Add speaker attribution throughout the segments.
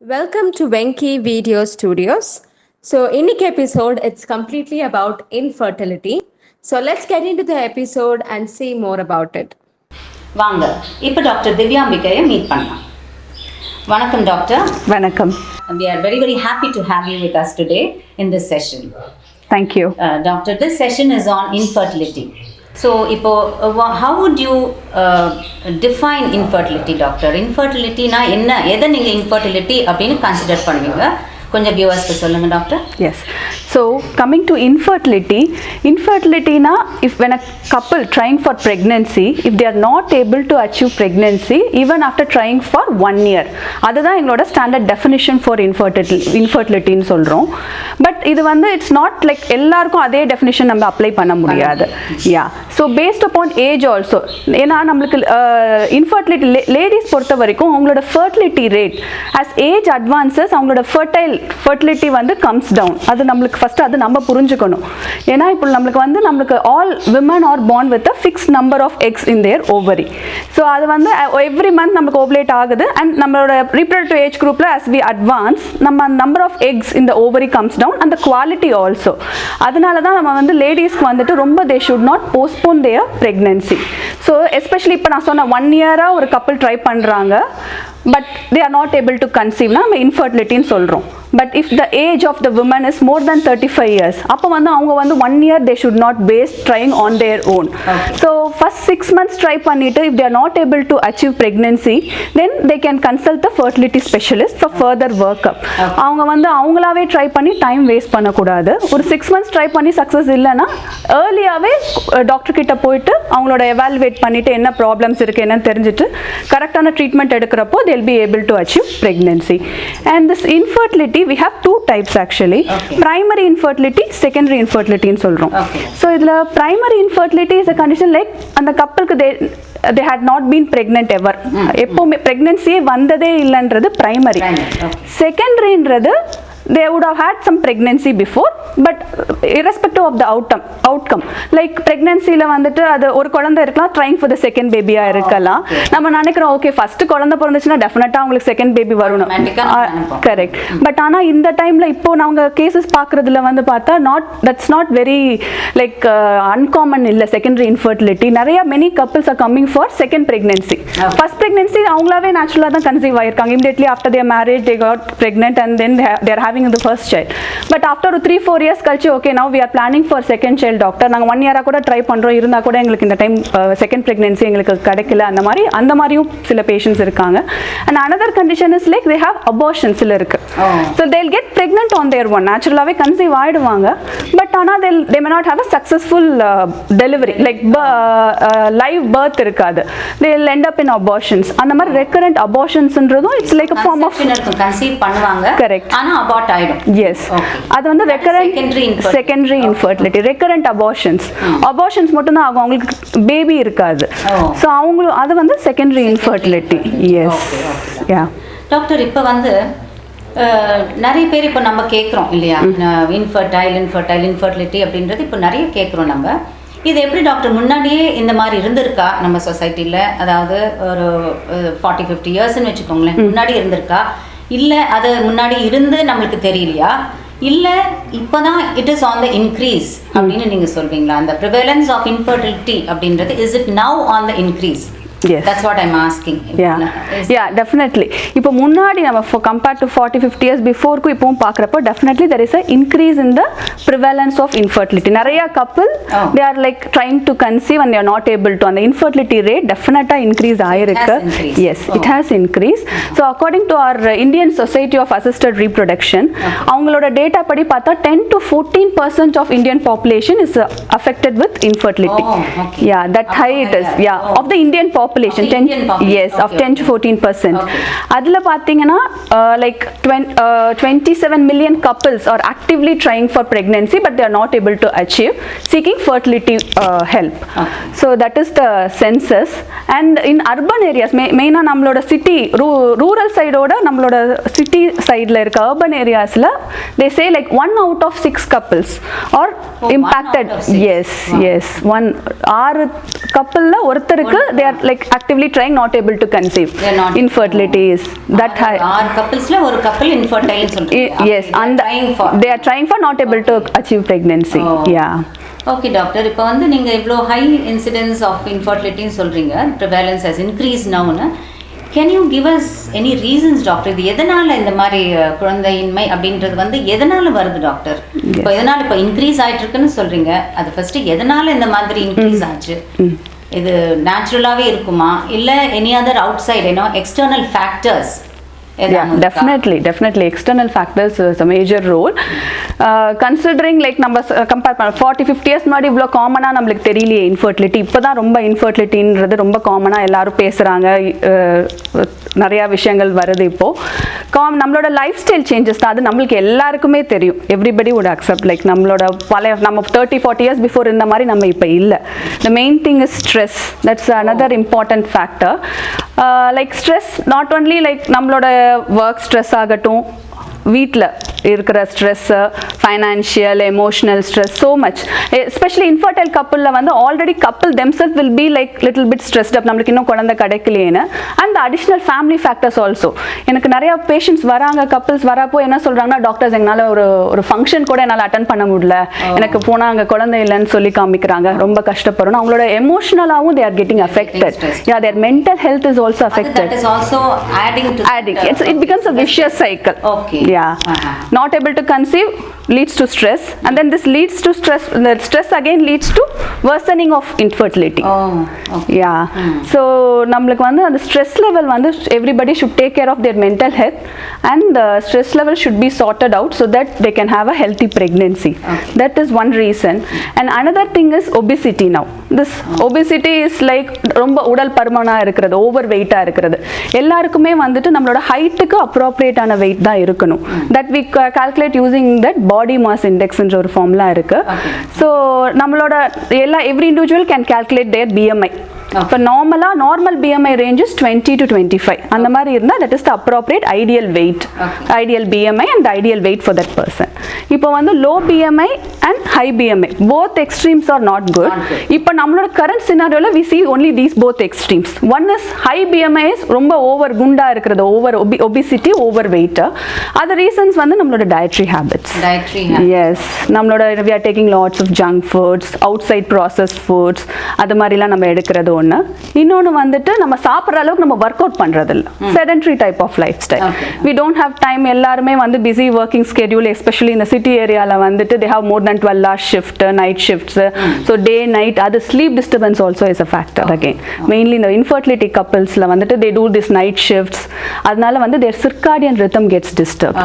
Speaker 1: Welcome to Venki Video Studios. So, in this episode, it's completely about infertility. So, let's get into the episode and see more about it.
Speaker 2: வாங்க இப்போ doctor திவ்யாம்பிகையை meet பண்ணலாம். வணக்கம் doctor.
Speaker 3: வணக்கம்.
Speaker 2: We are very happy to have you with us today in this session.
Speaker 3: Thank you.
Speaker 2: Doctor, this session is on infertility. So, இப்போ how would you define infertility, doctor? Infertility na என்ன எதை நீங்கள் infertility அப்படின்னு consider பண்ணுவீங்க? கொஞ்சம் வியூவர்ஸ்க்கு சொல்லுங்க doctor.
Speaker 3: Yes. So coming to infertility na if when a couple trying for pregnancy, if they are not able to achieve pregnancy even after trying for 1 year, அதுதான் எங்களோட standard definition for இன்ஃபர்டிலிட்டின்னு சொல்கிறோம். But இது வந்து it's not like எல்லாருக்கும் அதே definition நம்ம apply பண்ண முடியாது. Yeah, so based upon age also. ஏன்னா நம்மளுக்கு இன்ஃபர்டிலிட்டி லேடிஸ் பொறுத்த வரைக்கும் அவங்களோட fertility rate as age advances அவங்களோட ஃபர்டிலிட்டி வந்து கம்ஸ் டவுன். அது நம்மளுக்கு ஃபஸ்ட்டு அது நம்ம புரிஞ்சுக்கணும். ஏன்னா இப்போ நம்மளுக்கு all women are born with a fix number of eggs in their ovary. So அது வந்து எவ்ரி மந்த் நம்மளுக்கு ஓவலேட் ஆகுது. அண்ட் நம்மளோட ரீப்ரடக்டிவ் ஏஜ் குரூப்பில் as we advance நம்ம நம்பர் ஆஃப் எக்ஸ் இந்த ovary comes down and the quality also. அதனால தான் நம்ம வந்து லேடிஸ்க்கு வந்துட்டு ரொம்ப they should not postpone their pregnancy. So especially இப்போ நான் சொன்ன 1 இயராக ஒரு கப்பிள் ட்ரை பண்ணுறாங்க but they are not able to கன்சீவ்னா நம்ம இன்ஃபர்டிலிட்டின்னு சொல்கிறோம். But if the age of the women is more than 35 years, அப்போ வந்து அவங்க வந்து 1 year they should not base trying on their own. So first 6 months try பண்ணிட்டு if they are not able to achieve pregnancy, then they can consult the fertility specialist for further workup. அவங்க வந்து அவங்களாவே try பண்ணி time waste பண்ணக்கூடாது. ஒரு 6 months try பண்ணி success இல்லைன்னா ஏர்லியாகவே doctor கிட்ட போயிட்டு அவங்களோட எவாலுவேட் பண்ணிட்டு என்ன ப்ராப்ளம்ஸ் இருக்குது என்னன்னு தெரிஞ்சுட்டு கரெக்டான treatment எடுக்கிறப்போ they'll be able to achieve pregnancy. And this infertility we have two types actually. Primary infertility, secondary infertility ன்னு சொல்றோம். So இதுல primary infertility is a condition like அந்த கப்பலுக்கு they had not been pregnant ever. எப்பவுமே pregnancy வந்ததே இல்லைன்றது primary. Secondaryன்றது they would have had some pregnancy before but irrespective of the outcome like pregnancyல வந்துட்டு அது ஒரு குழந்தை இருக்கலாம் trying for the second baby-ஆ இருக்கலாம். நம்ம நினைக்கிறோம் ஓகே ஃபர்ஸ்ட் குழந்தை பிறந்துச்சுன்னா டெஃபினட்டா உங்களுக்கு செகண்ட் பேபி வரணும், கரெக்ட். பட் ஆனா இந்த டைம்ல இப்போ நாங்க கேசஸ் பார்க்கறதுல வந்து பார்த்தா that's not very like uncommon இல்ல செகண்டரி இன்ஃபர்டிலிட்டி. நிறைய many couples are coming for second pregnancy. First pregnancy அவங்களாவே நேச்சுரலா தான் கன்சீவ் ஆயிருக்காங்க. immediately after their marriage they got pregnant and then they are having the first child. But after 3-4 years கழிச்சு okay now we are planning for second child doctor, நாங்க 1 year கூட try பண்றோம், இருந்தா கூட எங்களுக்கு இந்த டைம் செகண்ட் பிரெக்னன்சி எங்களுக்கு கிடைக்கல. அந்த மாதிரியும் சில பேஷண்ட்ஸ் இருக்காங்க. and another condition is like they have abortions இருக்கு. so they'll get pregnant on their own, naturally conceive ஆயிடுவாங்க. பட் ஆனா they may not have a successful delivery like live birth இருக்காது. they'll end up in abortions. அந்த மாதிரி recurrent abortionsன்றதும் it's like a form of
Speaker 2: conceive பண்ணுவாங்க, correct, ஆனா abort ஆயிடும்.
Speaker 3: yes, அது வந்து recurrent secondary infertility, recurrent abortions மட்டும் தான் ஆகும், அவங்களுக்கு பேபி இருக்காது. so அவங்க அது வந்து secondary infertility. yes, yeah.
Speaker 2: Doctor இப்போ வந்து நிறைய பேர் இப்போ நம்ம கேட்குறோம் இல்லையா, இன்ஃபர்டிலிட்டி அப்படின்றது இப்போ நிறைய கேட்குறோம் நம்ம. இது எப்படி டாக்டர் முன்னாடியே இந்த மாதிரி இருந்திருக்கா நம்ம சொசைட்டியில்? அதாவது ஒரு 40-50 இயர்ஸ்ன்னு வச்சுக்கோங்களேன், முன்னாடி இருந்திருக்கா? இல்லை அது முன்னாடி இருந்து நம்மளுக்கு தெரியலையா? இல்லை இப்போ தான் it is on the increase அப்படின்னு நீங்கள் சொல்வீங்களா? அந்த ப்ரிவேலன்ஸ் ஆஃப் இன்ஃபர்டிலிட்டி அப்படின்றது is it now on the increase?
Speaker 3: Yes,
Speaker 2: that's what I'm asking.
Speaker 3: Yeah, definitely. இப்போ முன்னாடி நம்ம compared to 40-50 years before க்கு இப்போ பார்க்கறப்போ definitely there is a increase in the prevalence of infertility. நிறைய couple they are like trying to conceive and they are not able to, and the infertility rate definitely increase ஆயிருக்கு. Yes, it has increased. So according to our Indian Society of Assisted Reproduction, அவங்களோட data படி பார்த்தா 10-14% of Indian population is affected with infertility. Yeah, that high it is. Yeah, of the Indian population, yes, of 10-14%. அதுல பாத்தீங்கன்னா like 27 million couples are actively trying for pregnancy but they are not able to achieve, seeking fertility help. So that is the census. And in urban areas, மெயினா நம்மளோட city rural சைடோட நம்மளோட city சைடுல இருக்க urban areasல they say like 1 out of 6 couples are impacted. Yes, 6 coupleல ஒருத்தருக்கு they are like like actively trying, not able to conceive.
Speaker 2: They are not
Speaker 3: Infertility is that high.
Speaker 2: ஆறு couples-ல ஒரு couple infertile சொல்றீங்க.
Speaker 3: Yes, and they are trying for not able to achieve pregnancy. Yeah.
Speaker 2: Okay doctor, இப்போ வந்து நீங்கள் இவ்வளோ high incidence of இன்ஃபர்டிலிட்டின்னு சொல்கிறீங்க, prevalence has increase நவுன்னு. Can you give us any reasons doctor? இது எதனால் இந்த மாதிரி குழந்தையின்மை அப்படின்றது வந்து எதனால் வருது டாக்டர்? இப்போ எதனால் இப்போ இன்க்ரீஸ் ஆகிட்டு இருக்குன்னு சொல்கிறீங்க, அது ஃபஸ்ட்டு எதனால் இந்த மாதிரி இன்க்ரீஸ் ஆச்சு? இது நேச்சுரலாகவே இருக்குமா, இல்லை any other outside external factors?
Speaker 3: Yeah, definitely external factors is a major role. Considering like நம்ம கம்பேர் பண்ண 40-50 இயர்ஸ் முன்னாடி இவ்வளோ காமனாக நம்மளுக்கு தெரியலையே இன்ஃபர்டிலிட்டி. இப்போ தான் ரொம்ப இன்ஃபர்டிலிட்டின்றது ரொம்ப காமனாக எல்லாரும் பேசுகிறாங்க, நிறையா விஷயங்கள் வருது இப்போது. நம்மளோட லைஃப் ஸ்டைல் சேஞ்சஸ் தான், அது நம்மளுக்கு எல்லாருக்குமே தெரியும். Everybody would accept. லைக் நம்மளோட நம்ம 30-40 இயர்ஸ் பிஃபோர் இந்த மாதிரி நம்ம இப்போ இல்லை. The main thing is stress. That's another important factor. Like stress not only like நம்மளோட ஒர்க் ஸ்ட்ரெஸ் ஆகட்டும், வீட்டில் இருக்கிற stress, financial, emotional stress, so much. Especially infertile கப்புளில் வந்து already couple themselves will be like little bit stressed up, நம்மளுக்கு இன்னும் குழந்தை கிடைக்கலையேன்னு. And additional family factors also. எனக்கு நிறையா பேஷண்ட்ஸ் வராங்க, கப்புள்ஸ் வரப்போ என்ன சொல்கிறாங்கன்னா, டாக்டர்ஸ் எங்களால் ஒரு ஃபங்க்ஷன் கூட என்னால் அட்டன் பண்ண முடியல, எனக்கு போனால் அங்கே குழந்தை இல்லைன்னு சொல்லி காமிக்கிறாங்க, ரொம்ப கஷ்டப்படணும். அவங்களோட எமோஷனலாகவும் they are getting affected. Yeah, their mental health is also affected.
Speaker 2: That is also adding.
Speaker 3: It becomes a vicious cycle.
Speaker 2: Okay.
Speaker 3: Yeah. Not able to conceive leads to stress, and then this leads to stress. The stress again leads to worsening of infertility.
Speaker 2: Oh, okay.
Speaker 3: Yeah. So நம்மளுக்கு வந்து அந்த stress level வந்து everybody should take care of their mental health, and the stress level should be sorted out so that they can have a healthy pregnancy.
Speaker 2: Okay.
Speaker 3: That is one reason. And another thing is obesity now. This obesity is like ரொம்ப உடல் பருமனா இருக்கிறது, over வெயிட்டா இருக்கிறது. எல்லாருக்குமே வந்துட்டு நம்மளோட ஹைட்டுக்கு அப்ரோப்ரியேட்டான weight தான் இருக்கணும். That we calculate using that body mass இண்டெக்ஸ்ன்ற ஒரு ஃபார்முலா இருக்கு. ஸோ நம்மளோட every individual can calculate their BMI. இப்போ நார்மல் பிஎம்ஐ ரேஞ்சஸ் 20 to 25 அந்த மாதிரி இருந்தால் that is the appropriate ideal weight, ideal BMI and ideal weight for that person. இப்போ வந்து low BMI and high BMI both extremes are not good. இப்போ நம்மளோட current சினாரியோவில் we see only these both extremes. One is high BMI ரொம்ப over குண்டா இருக்கிறது, over obesity, over weight. அது reasons வந்து நம்மளோட டயட்ரி ஹேபிட்ஸ். எஸ், நம்மளோட we are taking lots of junk foods, outside processed foods, அது மாதிரிலாம் நம்ம எடுக்கிறது ஒன்று. இன்னொன்று வந்துட்டு நம்ம சாப்பிட்ற அளவுக்கு நம்ம ஒர்க் அவுட் பண்ணுறது இல்லை. Sedentary type of lifestyle. We don't have time. எல்லாருமே வந்து பிஸி ஒர்க்கிங் ஸ்கெடியூல், எஸ்பெஷலி இந்த சிட்டி ஏரியாவில் வந்துட்டு they have more than 12 hours shift, night shifts. So day night அது sleep disturbance also is a factor again. Mainly இந்த infertility கப்பிள்ஸில் வந்துட்டு they do this night shifts, அதனால வந்து their circadian rhythm gets disturb.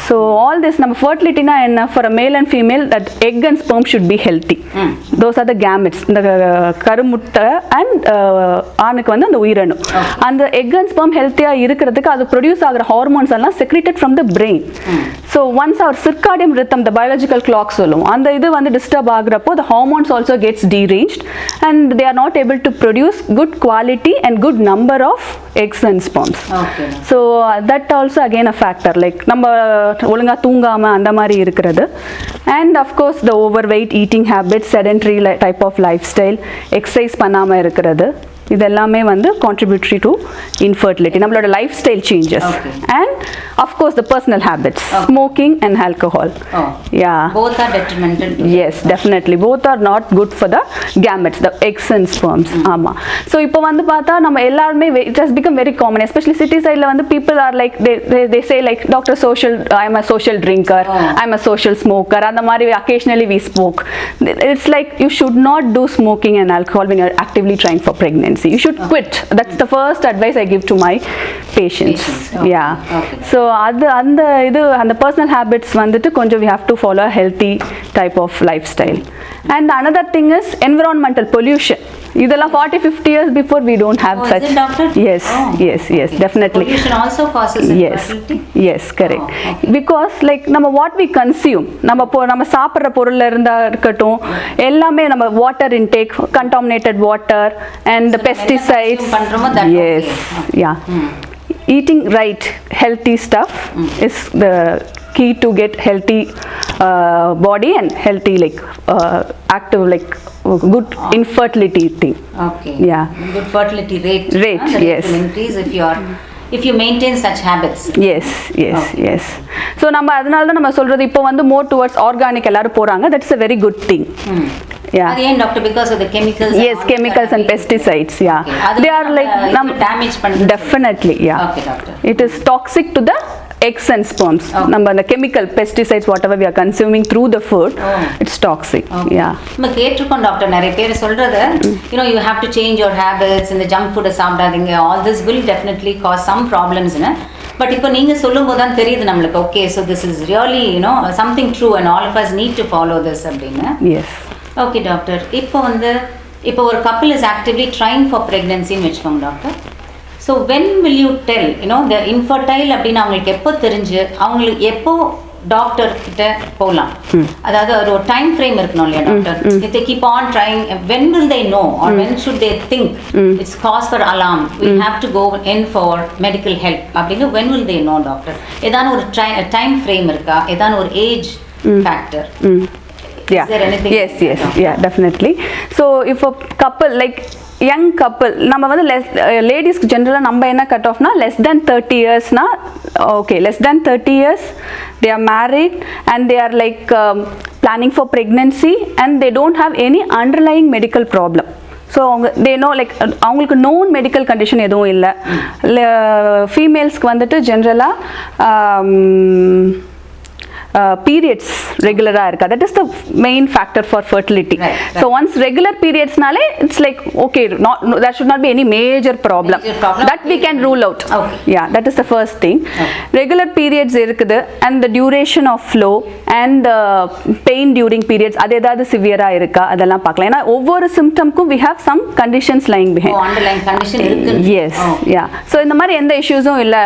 Speaker 3: So all this நம்ம ஃபர்டிலிட்டினா என்ன, for a male and female that egg and sperm should be healthy. Those are the gametes, இந்த கருமுட்டை அண்ட் ஆணுக்கு வந்து அந்த உயிரணு. அந்த எக் அண்ட் ஸ்பெர்ம் ஹெல்த்தியாக இருக்கிறதுக்கு அது ப்ரொடியூஸ் ஆகிற ஹார்மோன்ஸ் எல்லாம் secreted from the brain. So once our circadian rhythm, the biological clock சொல்லுவோம், அந்த இது வந்து டிஸ்டர்ப் ஆகிறப்போ the hormones also gets deranged and they are not able to produce good quality and good number of eggs and sperms.
Speaker 2: Okay.
Speaker 3: So that also again a factor, like நம்ம ஒழுங்கா தூங்காம அந்த மாதிரி இருக்கிறது. And of course the overweight, eating habits, sedentary type of lifestyle, exercise பண்ணாம இருக்கிறது, இதெல்லாமே வந்து contributory to infertility. நம்மளோட life style changes. And of course the personal habits, smoking and alcohol. Yeah,
Speaker 2: both are detrimental.
Speaker 3: Yes, definitely both are not good for the gametes, the eggs and sperms. ஆமா. So இப்போ வந்து பார்த்தா நம்ம எல்லாருமே it has become very common, especially city side வந்து people are like they say like doctor social, I am a social drinker, I am a social smoker, அந்த மாதிரி occasionally we smoke. It's like you should not do smoking and alcohol when you are actively trying for pregnancy. You should quit. That's the first advice I give to my patients. Yeah. So அந்த personal habits வந்துட்டு கொஞ்சம் we have to follow a healthy type of lifestyle. And another thing is environmental pollution. இதெல்லாம் 40-50 years before we don't have such.
Speaker 2: Is it, doctor?
Speaker 3: Yes, definitely.
Speaker 2: Pollution also causes infertility?
Speaker 3: Yes, correct. Because like நம்ம what we consume, நம்ம சாப்பிட்ற பொருள்ல இருந்தா இருக்கட்டும், எல்லாமே நம்ம water intake, contaminated water and the pesticides. Yes, yeah. Eating right healthy stuff is the key to get healthy body and healthy like active like good infertility thing.
Speaker 2: Okay.
Speaker 3: Yeah.
Speaker 2: Good fertility rate.
Speaker 3: Rate,
Speaker 2: That
Speaker 3: yes.
Speaker 2: will increase if you maintain such habits.
Speaker 3: Yes, yes, yes. So நம்ம அதனால தான் நம்ம சொல்றது இப்போ வந்து more towards organic எல்லாரும் போறாங்க. That's a very good thing. Yeah.
Speaker 2: Again, doctor, because of the chemicals.
Speaker 3: Yes, chemicals and pesticides. Yeah.
Speaker 2: Okay.
Speaker 3: They are like
Speaker 2: damage பண்ணுது.
Speaker 3: Definitely. Yeah.
Speaker 2: Okay, doctor.
Speaker 3: It is toxic to the eggs and sperms. நம்ம the chemical pesticides whatever we are consuming through the food, it's toxic.
Speaker 2: Okay.
Speaker 3: Yeah.
Speaker 2: நம்ம கேட்டிருக்கோம் doctor நிறைய பேர் சொல்றது you have to change your habits, இந்த junk food சாப்பிடாதீங்க, all this will definitely cause some problems. But இப்போ நீங்க சொல்லும்போது தான் தெரியுது நம்மளுக்கு okay so this is really something true and all of us need to follow this அப்படின்னு.
Speaker 3: Yes.
Speaker 2: Okay doctor, இப்போ ஒரு couple is actively trying for pregnancy ன்னு வெச்சுக்கோங்க doctor. So when will you tell the infertile அப்படின்னு அவங்களுக்கு எப்போ தெரிஞ்சு அவங்களுக்கு எப்போ டாக்டர் கிட்ட போகலாம்? அதாவது ஒரு டைம் ஃப்ரேம் இருக்கணும் இல்லையா doctor? if they keep on trying, when will they know or when should they think it's cause for alarm, we have to go in for medical help அப்படின்னு when will they know doctor? ஏதான ஒரு time frame இருக்கா? ஏதான ஒரு age factor?
Speaker 3: Yeah.
Speaker 2: Is there anything?
Speaker 3: Yes, yes, yeah, definitely. So if a couple like young couple நம்ம வந்து ladies generally நம்ம என்ன cut off na less than 30 years na okay, less than 30 years they are married and they are like planning for pregnancy and they don't have any underlying medical problem. So they know like அவங்களுக்கு known medical condition எதுவும் இல்லை. ஃபீமேல்ஸ்க்கு வந்துட்டு ஜென்ரலாக periods regular irka, that is the main factor for fertility. Right. So once regular periods nale it's like okay, there should not be any major problem that we can rule out.
Speaker 2: Okay.
Speaker 3: Yeah, that is the first thing. Okay. Regular periods irukudhu and the duration of flow and the pain during periods adu edavadhu severe ah iruka adella paakalam, ena ovvoru symptom ku we have some conditions lying behind.
Speaker 2: Underlying condition irukku.
Speaker 3: Yes. Yeah, so indha mari endha issues um illa.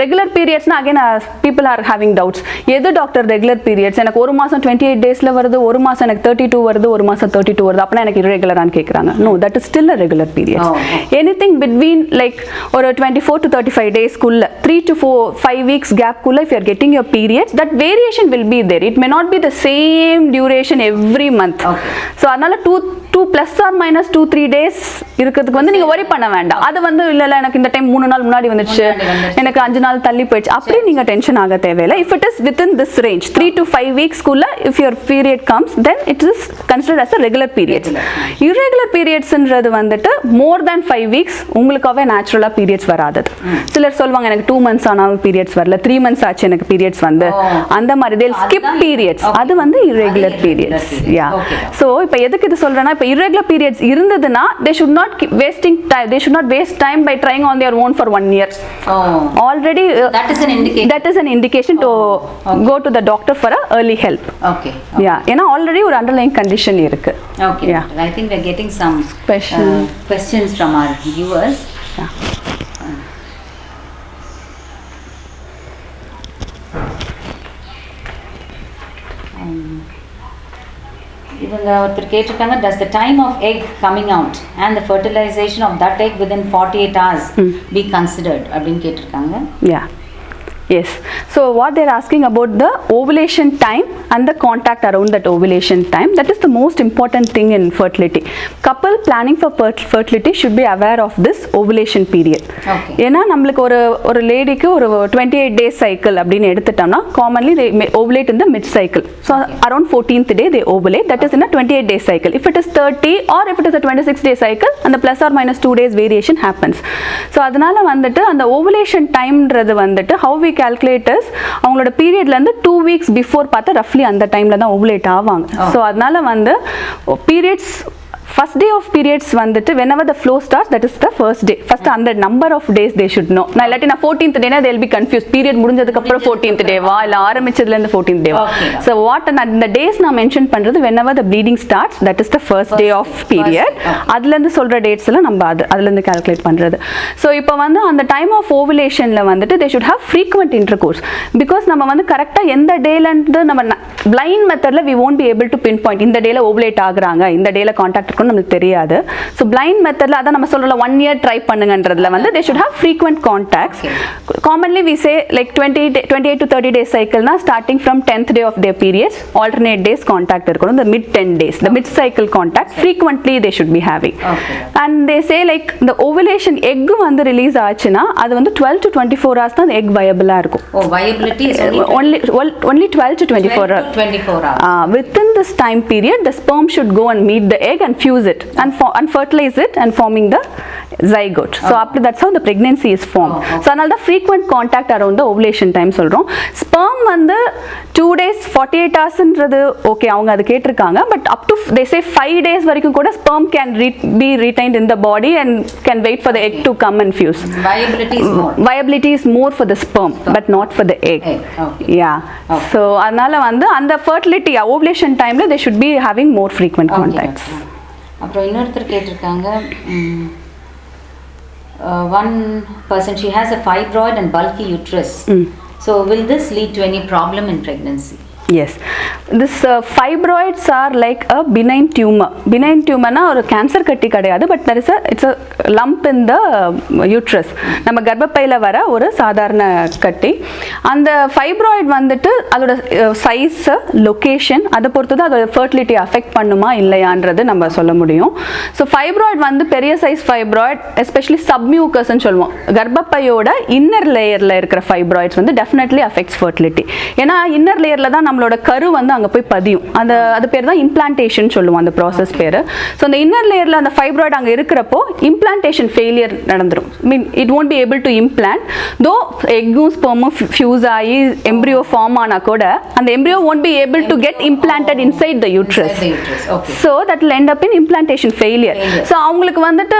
Speaker 3: Regular periods na again people are having doubts, edu doctor regular periods எனக்கு ஒரு மாசம் 28 டேஸ்ல வருது, ஒரு மாசம் எனக்கு 32 வருது, ஒரு மாசம் 32 வருது, அப்பனா எனக்கு irregular-ஆன்னு கேக்குறாங்க. No, that is still a regular period. Anything between like ஒரு 24 to 35 days குள்ள 3 to 5 weeks gap குள்ள if you are getting your periods, that variation will be there. It may not be the same duration every month. So அதனால 2 plus or minus 2-3 days இருக்கிறதுக்கு வந்து நீங்க worry பண்ண வேண்டாம். அது வந்து இல்ல எனக்கு இந்த டைம் 3 நாள் முன்னாடி வந்துச்சு, எனக்கு 5 நாள் தள்ளி போயிடுச்சு, அப்படி நீங்க டென்ஷன் ஆக தேவையில்லை. If it is within this range 3 to 5 weeks குள்ள if your period comes then it is considered as a regular period. Irregular periods ன்றது வந்துட்டு more than 5 weeks உங்களுக்காவே நேச்சுரலா periods வராது. சிலர் சொல்வாங்க எனக்கு 2 months ஆனாலும் periods வரல, 3 months ஆச்சு எனக்கு periods வந்து, அந்த மாதிரி they'll skip periods. அது வந்து irregular periods. Yeah. So இப்போ எதுக்கு இது சொல்றேன்னா, இப்போ irregular periods இருந்ததுன்னா they should not keep wasting time, they should not waste time by trying on their own for 1 year. Already
Speaker 2: that is an indication.
Speaker 3: That is an indication to go to the doctor for a early help.
Speaker 2: Okay.
Speaker 3: Yeah, ஏன்னா already ஒரு underlying condition இருக்கு.
Speaker 2: Okay.
Speaker 3: Yeah.
Speaker 2: I think we are getting some questions from our viewers.
Speaker 3: Yeah.
Speaker 2: இவங்க ஒருத்தர் கேட்டிருக்காங்க, does the time of egg coming out and the fertilization of that egg within 48 hours be considered அப்படின்னு கேட்டிருக்காங்க.
Speaker 3: Yeah. Yes. So what they are asking about the ovulation time and the contact around that ovulation time, that is the most important thing in fertility. Couple planning for fertility should be aware of this ovulation period.
Speaker 2: Okay.
Speaker 3: ஏன்னா நம்மளுக்கு ஒரு லேடிக்கு ஒரு 28 days cycle அப்படின்னு எடுத்துட்டோம்னா commonly they may ovulate in the mid cycle. So around 14th day they ovulate, that is in a 28 day cycle. If it is 30 or if it is a 26 day cycle, and the plus or minus 2 days variation happens. So அதனால வந்துட்டு அந்த ovulation timeன்றது வந்துட்டு how we calculators அவங்களோட பீரியட்ல இருந்து 2 weeks before பார்த்தா ரஃப்லி அந்த டைம்ல தான் ஓவுலேட் ஆவாங்க. ஸோ அதனால வந்து periods first day of periods வந்துட்டு whenever the flow starts, that is the first day. First அந்த number of days they should know. நான் இல்லாட்டி நான் 14th day they'll be confused. Period முடிஞ்சதுக்கு அப்புறம் 14th day வா இல்ல ஆரம்பிச்சதுல இருந்து 14th day வா. So what the days நான் மென்ஷன் பண்றது whenever the bleeding starts, that is the first day of period. அதுல இருந்து சொல்ற டேட்ஸ் எல்லாம் நம்ம அதுல இருந்து கால்குலேட் பண்றது. So இப்போ வந்து அந்த டைம் ஆஃப் ஓவுலேஷன்ல வந்துட்டு they should have frequent intercourse, because நம்ம வந்து கரெக்ட்டா எந்த டேல இருந்து நம்ம பிளைண்ட் மெத்தடில் we won't be able to pinpoint இந்த டேல ஓவலேட் ஆகுறாங்க, இந்த டேல காண்டாக்ட் இருக்குன்னு நமக்கு தெரியாது. ஸோ பிளைண்ட் மெத்தடில் அதான் நம்ம சொல்கிறோம் 1 year ட்ரை பண்ணுங்கன்றதுல வந்து they should have frequent contacts. Commonly we say like 28 to 30 days cycle na starting from 10th day of their periods, alternate days contact இருக்கணும். The mid 10 days, the mid cycle contact frequently they should be having. And they say like the ovulation egg வந்து release ஆச்சுன்னா அது வந்து 12 to 24 hours தான் egg viable-ஆ இருக்கும்.
Speaker 2: Viability is
Speaker 3: only 12 to 24 hours.
Speaker 2: 24 hours.
Speaker 3: Within this time period the sperm should go and meet the egg and fuse it and fertilize it and forming the zygote. So after that's how the pregnancy is formed. So அதனால தான் frequent contact around the ovulation time சொல்றோம். sperm வந்து 2 days 48 hoursன்றது okay அவங்க அது கேட்டிருக்காங்க. But up to they say 5 days வரைக்கும் கூட sperm can be retained in the body and can wait for the egg to come and fuse. Viability is more for the sperm but not for the egg. Yeah. So அதனால வந்து அந்த fertility ovulation timeல they should be having more frequent contacts.
Speaker 2: அப்புறம் இன்னொருத்தர் கேட்டிருக்காங்க, one person, she has a fibroid and bulky uterus. So will this lead to any problem in pregnancy?
Speaker 3: Yes, this fibroids are like a benign tumor. Benign tumor na or cancer கட்டி கிடையாது, but there is it's a lump in the uterus. நம்ம கர்ப்பப்பையில வர ஒரு சாதாரண கட்டி. அந்த fibroid வந்துட்டு அதோட சைஸ், லொகேஷன் அதை பொறுத்து தான் அதோட ஃபர்டிலிட்டி அஃபெக்ட் பண்ணுமா இல்லையான்றது நம்ம சொல்ல முடியும். ஸோ fibroid வந்து பெரிய சைஸ் fibroid, எஸ்பெஷலி சப்மியூக்கஸ்ன்னு சொல்லுவோம். கர்ப்பப்பையோட இன்னர் லேயரில் இருக்கிற fibroids வந்து டெஃபினெட்லி அஃபெக்ட்ஸ் ஃபர்டிலிட்டி. ஏன்னா இன்னர் லேயரில் தான் நம்மளோட கரு வந்து அங்கே போய் பதியும். அது பேர் தான் இம்ப்ளான்டேஷன் சொல்லுவோம், அந்த ப்ராசஸ் பேர். ஸோ அந்த இன்னர் லேயரில் அந்த ஃபைப்ராய்டு அங்கே இருக்கிறப்போ இம்ப்ளான்டேஷன் ஃபெயிலியர் நடந்துடும். Mean it won't be able to implant. தோ எக்கும் ஸ்பெர்மும் ஃபியூஸ் ஆகி எம்ப்ரியோ ஃபார்ம் ஆனால் கூட அந்த embryo won't be able to get implanted inside the uterus. So that will end up in implantation failure. So அவங்களுக்கு வந்துட்டு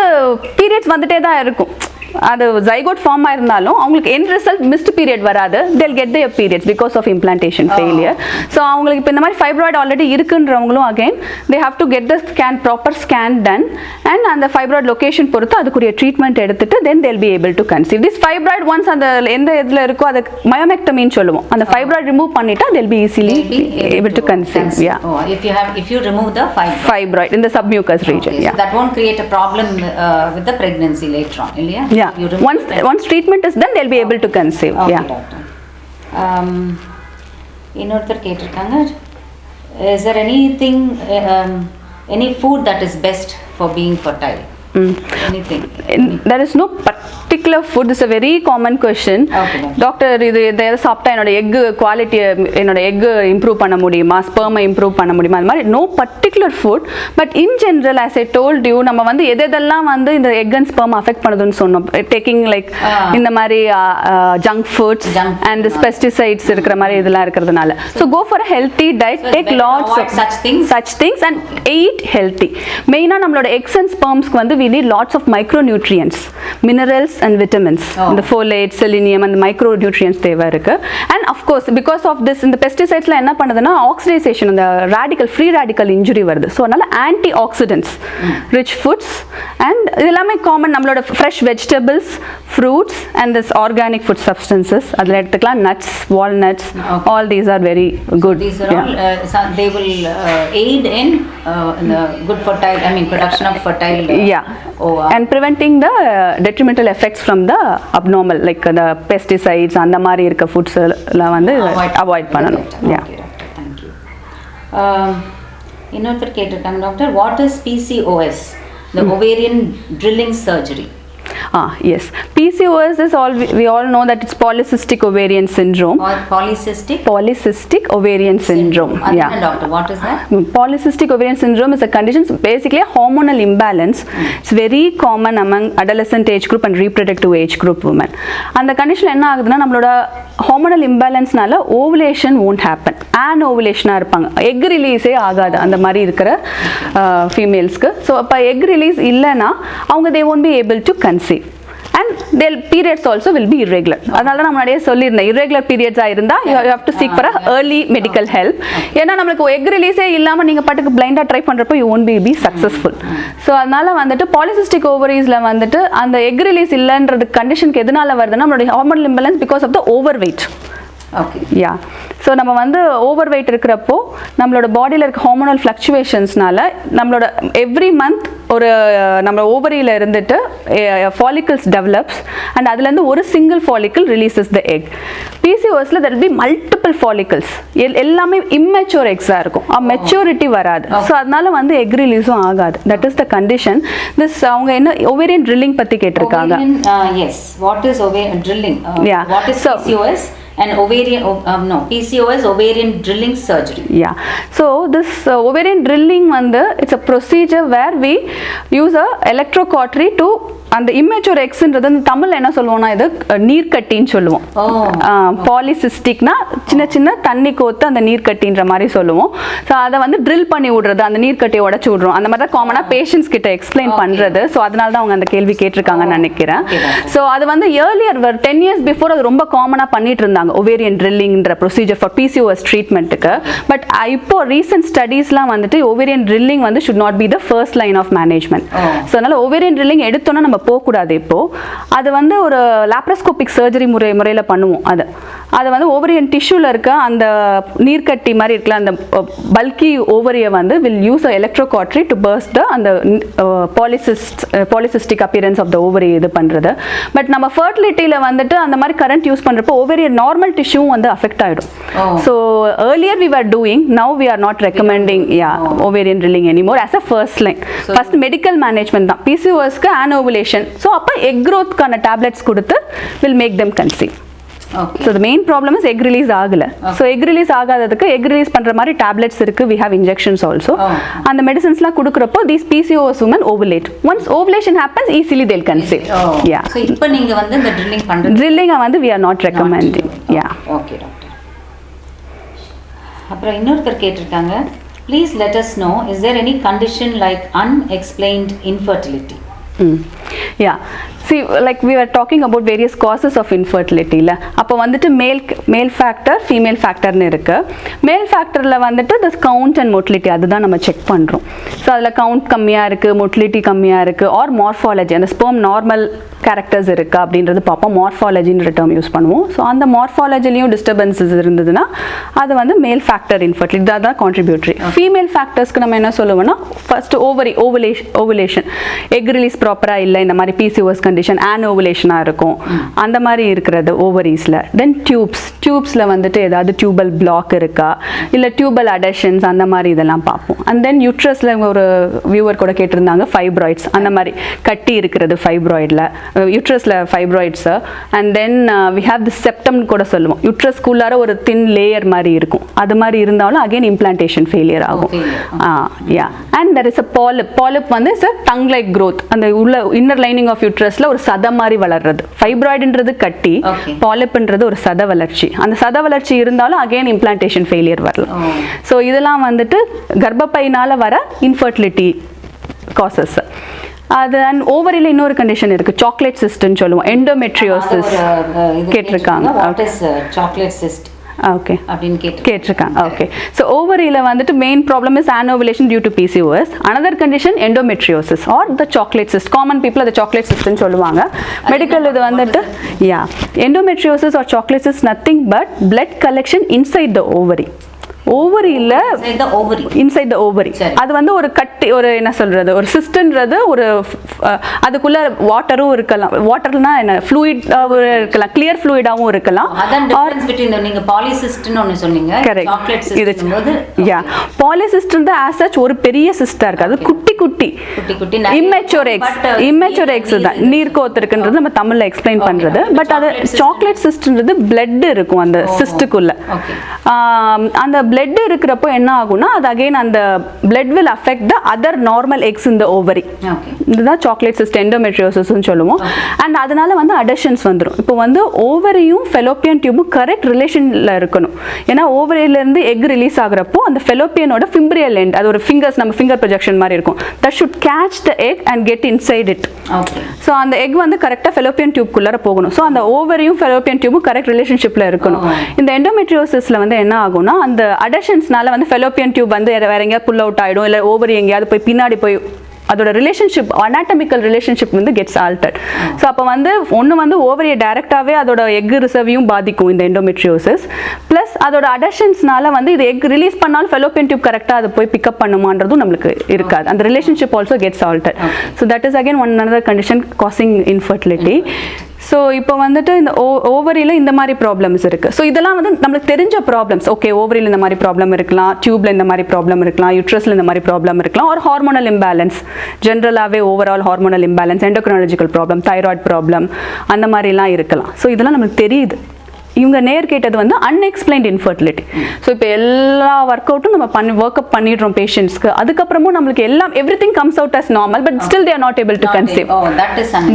Speaker 3: periods வந்துட்டே தான் இருக்கும். அது ஜைகோட் ஃபார்ம் ஆயிருந்தாலும் அவங்களுக்கு எண்ட் ரிசல்ட் மிஸ்ட் பீரியட் வராது. they'll get their periods because of implantation failure. So அவங்களுக்கு இப்போ இந்த மாதிரி ஃபைப்ராய்டு ஆல்ரெடி இருக்குன்றவங்களும் again they have to get the proper scan done and அந்த ஃபைப்ராய்டு லொகேஷன் பொறுத்து அதுக்குரிய ட்ரீட்மெண்ட் எடுத்துட்டு then they'll be able to conceive. This fibroid once அந்த எந்த இதில் இருக்கோ அதை மயோமெக்டமின்னு சொல்லுவோம். அந்த ஃபைப்ராய்டு ரிமூவ் பண்ணிட்டா they'll be easily able to conceive. Yeah.
Speaker 2: If you remove the
Speaker 3: fibroid in the submucous region.
Speaker 2: Yeah. So that won't create a problem with the pregnancy later on.
Speaker 3: Yeah. Once treatment is done, they'll be able to conceive.
Speaker 2: Okay,
Speaker 3: yeah.
Speaker 2: Doctor. இன்னொருத்தர் கேட்டிருக்காங்க, is there anything, any food that is best for being fertile? Anything?
Speaker 3: There is no particular food. This is a very common question. Doctor, இது எதாவது சாப்பிட்டா என்னோட egg quality, என்னோட egg improve பண்ண முடியுமா, ஸ்பெர்மை இம்ப்ரூவ் பண்ண முடியுமா, அது மாதிரி no particular food. But in general as I told you, நம்ம வந்து எதெல்லாம் வந்து இந்த எக் அண்ட் ஸ்பெர்ம் அஃபெக்ட் பண்ணுதுன்னு சொன்னோம். டேக்கிங் லைக் இந்த மாதிரி ஜங்க் ஃபுட்ஸ் அண்ட் பெஸ்டிசைட்ஸ் இருக்கிற மாதிரி இதெல்லாம் இருக்கிறதுனால. So go for healthy diet, take lots of such things and eat healthy. மெயினாக நம்மளோட எக்ஸ் அண்ட் ஸ்பெர்ம்ஸ்க்கு வந்து we need lots of micronutrients, minerals and vitamins. The folate, selenium and micronutrients தேவை இருக்கு. And of course because of this இந்த pesticides என்ன பண்ணுதுன்னா oxidization, அந்த radical free radical injury வருது. ஸோ அதனால antioxidants rich foods and இது எல்லாமே காமன். நம்மளோட fresh vegetables, fruits and this organic food substances அதில் எடுத்துக்கலாம். nuts, walnuts, all these are very good.
Speaker 2: These are all they will aid in the good fertile, I mean production of fertile
Speaker 3: and preventing the detrimental effects from the abnormal like the pesticides and the மாதிரி இருக்க foods எல்லாம் வந்து avoid பண்ணணும்.
Speaker 2: Okay, doctor, thank you. இன்னொருத்தர் கேட்டிருக்காங்க, doctor, what is PCOS, the ovarian drilling surgery?
Speaker 3: Yes, PCOS is all we all know that it's polycystic ovarian syndrome.
Speaker 2: Or polycystic
Speaker 3: ovarian syndrome.
Speaker 2: Yeah. Doctor, what is that?
Speaker 3: Polycystic ovarian syndrome is a condition, basically a hormonal imbalance. It's very common among adolescent age group and reproductive age group women. And the condition என்ன ஆகுதுன்னா நம்மளோட hormonal imbalanceனால ovulation won't happen. Anovulation-ஆ இருப்பாங்க. egg release ஆகாது அந்த மாதிரி இருக்கிற ஃபீமேல்ஸ்க்கு. So அப்போ egg release இல்லைன்னா அவங்க they won't be able to conceive. And their periods also will be irregular. அதனால நான் முன்னாடியே சொல்லியிருந்தேன், irregular periods இருந்தா you have to seek for a early medical help. ஏன்னா நம்மளுக்கு egg release இல்லாமல் நீங்கள் பாட்டுக்கு பிளைண்டாக ட்ரை பண்ணுறப்போ you won't be successful. So அதனால வந்துட்டு polycystic ovariesல வந்துட்டு அந்த egg release இல்லைன்றது கண்டிஷனுக்கு எதனால வருதுன்னா நம்மளுடைய hormonal imbalance because of the overweight.
Speaker 2: Okay.
Speaker 3: Yeah. So நம்ம வந்து ஓவர் வெயிட் இருக்கிறப்போ நம்மளோட பாடியில் இருக்க ஹார்மோனல் ஃப்ளக்சுவேஷன்ஸ்னால நம்மளோட எவ்ரி மந்த் ஒரு நம்ம ஓவரியில் இருந்துட்டு ஃபாலிகல்ஸ் டெவலப்ஸ் அண்ட் அதுலேருந்து ஒரு single follicle releases the egg. பிசிஓஎஸ்ல there will be multiple follicles, எல்லாமே immature eggs-ஆ இருக்கும், மெச்சூரிட்டி வராது. ஸோ அதனால வந்து எக் ரிலீஸும் ஆகாது. That is the condition. This அவங்க என்ன ஓவேரியன் ட்ரில்லிங் பற்றி கேட்டிருக்காங்க.
Speaker 2: Yes, what is ovarian drilling?
Speaker 3: Yeah.
Speaker 2: What is
Speaker 3: So,
Speaker 2: PCOS? And ovarian, no, PCOS, ovarian drilling surgery.
Speaker 3: Yeah. So this ovarian drilling வந்து it's a procedure where we use a electrocautery to அந்த immature எக்ஸ்ன்றது அந்த தமிழ்ல என்ன சொல்லுவோம்னா இது நீர்க்கட்டின்னு சொல்லுவோம். பாலிசிஸ்டிக்னா சின்ன சின்ன தண்ணி கோத்து அந்த நீர்க்கட்டின்ற மாதிரி சொல்லுவோம். ஸோ அதை வந்து ட்ரில் பண்ணி விடுறது, அந்த நீர்க்கட்டியை உடச்சி விடுறோம். அந்த மாதிரி தான் காமனாக பேஷண்ட்ஸ் கிட்ட எக்ஸ்பிளைன் பண்ணுறது. ஸோ அதனால தான் அவங்க அந்த கேள்வி கேட்டிருக்காங்கன்னு நினைக்கிறேன். ஸோ அது வந்து ஏர்லியர் 10 years பிஃபோர் அது ரொம்ப காமனாக பண்ணிட்டு இருந்தாங்க ஓவேரியன் ட்ரில்லிங்ன்ற ப்ரொசீஜர் ஃபார் பிசிஓஎஸ் ட்ரீட்மெண்ட்டுக்கு. பட் இப்போ ரீசெண்ட் ஸ்டடீஸ்லாம் வந்துட்டு ஓவேரியன் ட்ரில்லிங் வந்து should not be the first line of management. So அதனால ஓவேரியன் ட்ரில்லிங் எடுத்தோன்னா நம்ம போகக்கூடாது. இப்போ அது வந்து ஒரு லாப்ரோஸ்கோபிக் சர்ஜரி முறையில் பண்ணுவோம். அது வந்து ஓவரியன் டிஷ்யூல இருக்க அந்த நீர்க்கட்டி மாதிரி இருக்கல அந்த பல்கி ஓவரியை வந்து will use electrocautery to burst அந்த polycystic appearance of the ovary இது பண்ணுறது. பட் நம்ம ஃபர்டிலிட்டியில் வந்துட்டு அந்த மாதிரி கரண்ட் யூஸ் பண்ணுறப்போ ஓவரியன் நார்மல் டிஷ்யூவும் வந்து அஃபெக்ட் ஆகிடும். So earlier we are doing, now we are not recommending ovarian drilling anymore as a first line. First medical management தான். பிசிஓஎஸ்க்கு ஆனோவுலேஷன். ஸோ அப்போ எக் க்ரோத்க்கான டேப்லெட்ஸ் கொடுத்து will make them conceive. So the main problem is egg release ஆகல. So egg release ஆகாததுக்கு egg release பண்ற மாதிரி tablets இருக்கு. We have injections also. அந்த மெடிசின்ஸ்லாம் கொடுக்கறப்போ these PCOS women ovulate. Once ovulation happens, easily they'll conceive. Yeah.
Speaker 2: So இப்போ நீங்க வந்து இந்த drilling பண்றது
Speaker 3: drilling வந்து we are not recommending. Yeah.
Speaker 2: Okay doctor. அப்புறம் இன்னொருத்தர் கேட்டிருக்காங்க, please let us know, is there any condition like unexplained infertility?
Speaker 3: Yeah. See, like we were talking about various causes of infertility la. அப்போ வந்துட்டு மேல் factor female ஃபேக்டர்னு இருக்கு. மேல் ஃபேக்டரில் வந்துட்டு the count and motility அதுதான் நம்ம செக் பண்ணுறோம். ஸோ அதில் கவுண்ட் கம்மியாக இருக்குது, மொட்டிலிட்டி கம்மியாக இருக்குது, ஆர் மார்ஃபாலஜி அந்த ஸ்பெர்ம் நார்மல் கேரக்டர்ஸ் இருக்கா அப்படின்றது பார்ப்போம். மார்ஃபாலஜின்ற டேர்ம் யூஸ் பண்ணுவோம். ஸோ அந்த மார்ஃபாலஜிலையும் டிஸ்டர்பன்சஸ் இருந்ததுன்னா அது வந்து மேல் ஃபேக்டர் இன்ஃபர்டிலிட்டி தான் கான்ட்ரிபியூட்டரி. ஃபீமேல் ஃபேக்டர்ஸ்க்கு நம்ம என்ன சொல்லுவோம்னா ஃபர்ஸ்ட் ஓவுலேஷன் எக் ரிலீஸ் ப்ராப்பராக இல்லை, இந்த மாதிரி பிசிஓஎஸ் கண்டிஷன் ஆனோவுலேஷனாக இருக்கும், அந்த மாதிரி இருக்கிறது ஓவரீஸில். தென் டியூப்ஸில் வந்துட்டு ஏதாவது டியூபல் பிளாக் இருக்கா, இல்லை டியூபல் அடெஷன்ஸ் அந்த மாதிரி இதெல்லாம் பார்ப்போம். அண்ட் தென் யூட்ரஸில் ஒரு வியூவர் கூட கேட்டிருந்தாங்க ஃபைப்ராய்ட்ஸ், அந்த மாதிரி கட்டி இருக்கிறது ஃபைப்ராய்டில், யூட்ரஸில் fibroids. And then we have the செப்டம்னு கூட சொல்லுவோம். யூட்ரஸ்குள்ளார ஒரு தின் லேயர் மாதிரி இருக்கும். அது மாதிரி இருந்தாலும் அகெயின் இம்ப்ளான்டேஷன் ஃபெயிலியர் ஆகும். Yeah. And there is a polyp வந்து it's a tongue like growth. அந்த உள்ள இன்னர் லைனிங் ஆஃப் யூட்ரஸில் ஒரு சத மாதிரி வளர்றது. ஃபைப்ராய்டுன்றது கட்டி, பாலிப்ன்றது ஒரு சத வளர்ச்சி. அந்த சத வளர்ச்சி இருந்தாலும் அகெயின் இம்ப்ளான்டேஷன் ஃபெயிலியர் வரலாம். ஸோ இதெல்லாம் வந்துட்டு கர்ப்பப்பையினால வர இன்ஃபர்டிலிட்டி காசஸ். அது அண்ட் ஓவரியில் இன்னொரு கண்டிஷன் இருக்கு, சாக்லேட் சிஸ்ட்னு சொல்லுவோம், எண்டோமெட்ரியோசிஸ் கேட்டிருக்காங்க.
Speaker 2: சாக்லேட் சிஸ்ட்
Speaker 3: ஓகே
Speaker 2: அப்படின்னு
Speaker 3: கேட்டிருக்காங்க. ஓகே. ஸோ ஓவரியில் வந்துட்டு main problem is anovulation due to PCOS. Another condition endometriosis or the chocolate cyst. Common people அதை சாக்லேட் சிஸ்ட்னு சொல்லுவாங்க. மெடிக்கல் இது வந்துட்டு endometriosis or chocolate cyst nothing but blood collection inside the ovary. ஓவரியில் inside the ovary அது வந்து ஒரு கட்டி, ஒரு என்ன சொல்றது, ஒரு சிஸ்டன்றது ஒரு அதுக்குள்ள வாட்டரும் இருக்கலாம். வாட்டர்னா என்ன, ஃப்ளூயிடாகவும் இருக்கலாம், கிளியர் ஃப்ளூயிடாகவும் இருக்கலாம்.
Speaker 2: நீங்க பாலிசிஸ்ட்னு ஒன்னு சொன்னீங்க.
Speaker 3: கரெக்ட். இது யா பாலிசிஸ்ட்ன்றது ஆஸ் சச் ஒரு பெரிய சிஸ்டா இருக்கு. அது குட்டி குட்டி இம்மெச்சூர் எக்ஸ் தான் நீர் கோத்திருக்குன்றது நம்ம தமிழ்ல எக்ஸ்பிளைன் பண்றது. பட் அது சாக்லேட் சிஸ்ட்ன்றது பிளட் இருக்கும் அந்த சிஸ்டுக்குள்ள. அந்த blood இருக்கிறப்போ என்ன ஆகும்னா அது அகைன் அந்த blood will affect the other normal eggs in the ovary. இதுதான் சாக்லேட் சிஸ்ட் எண்டோமெட்ரியோசிஸ்னு சொல்லுவோம். அண்ட் அதனால வந்து அடெஷன்ஸ் வந்துடும். இப்போ வந்து ஓவரியும் ஃபெலோப்பியன் டியூபும் கரெக்ட் ரிலேஷனில் இருக்கணும். ஏன்னா ஓவரியிலேருந்து எக் ரிலீஸ் ஆகிறப்போ அந்த ஃபெலோப்பியனோட ஃபிம்பரியல் எண்ட், அது ஒரு ஃபிங்கர்ஸ், நம்ம ஃபிங்கர் ப்ரொஜெக்ஷன் மாதிரி இருக்கும். That should catch the egg and get inside it. So அந்த எக் வந்து கரெக்டாக ஃபெலோப்பியன் டியூப்குள்ளார போகணும். ஸோ அந்த ஓவரியும் ஃபெலோப்பியன் டியூபும் கரெக்ட் ரிலேஷன்ஷிப்பில் இருக்கணும். இந்த எண்டோமெட்ரியோசிஸில் வந்து என்ன ஆகும்னா அந்த அடெஷன்ஸ்னால வந்து ஃபெலோப்பியன் டியூப் வந்து வேற எங்கேயாவது புல் அவுட் ஆகிடும், இல்லை ஓவரி எங்கேயாவது போய் பின்னாடி போய் அதோட ரிலேஷன்ஷிப் anatomical ரிலேஷன்ஷிப் வந்து கெட்ஸ் ஆல்டர்ட். ஸோ அப்போ வந்து ஒன்று வந்து ஓவரியை டைரெக்டாகவே அதோட எக் ரிசர்வையும் பாதிக்கும் இந்த எண்டோமெட்ரியோசிஸ். ப்ளஸ் அதோட அடஷன்ஸ்னால வந்து இது எக் ரிலீஸ் பண்ணாலும் ஃபெலோப்பியன் டியூப் கரெக்டாக அதை போய் பிக்கப் பண்ணுமான்றதும் நம்மளுக்கு இருக்காது. அந்த relationship also gets altered. So that is again one another condition causing infertility. So இப்போ வந்துட்டு இந்த ஓவரியில் இந்த மாதிரி ப்ராப்ளம்ஸ் இருக்குது. ஸோ இதெல்லாம் வந்து நம்மளுக்கு தெரிஞ்ச ப்ராப்ளம்ஸ். ஓகே, ஓவரியில் இந்த மாதிரி ப்ராப்ளம் இருக்கலாம், டியூப்ல இந்த மாதிரி ப்ராப்ளம் இருக்கலாம், யூட்ரஸில் இந்த மாதிரி ப்ராப்ளம் இருக்கலாம், ஒரு ஹார்மோனல் இம்பேலன்ஸ், ஜென்ரலாகவே overall hormonal imbalance, endocrinological problem, thyroid problem, அந்த மாதிரிலாம் இருக்கலாம். ஸோ இதெல்லாம் நம்மளுக்கு தெரியுது. இவங்க நேர் கேட்டது வந்து அன்எக்ஸ்பிளைன்ட் இன்ஃபர்டிலிட்டி. ஸோ இப்போ எல்லா ஒர்க் அவுட்டும் நம்ம ஒர்க் அப் பண்ணிடுறோம் பேஷண்ட்ஸ்க்கு. அதுக்கப்புறமும் நம்மளுக்கு எல்லாம் everything comes out as normal, but still they are not able to conceive.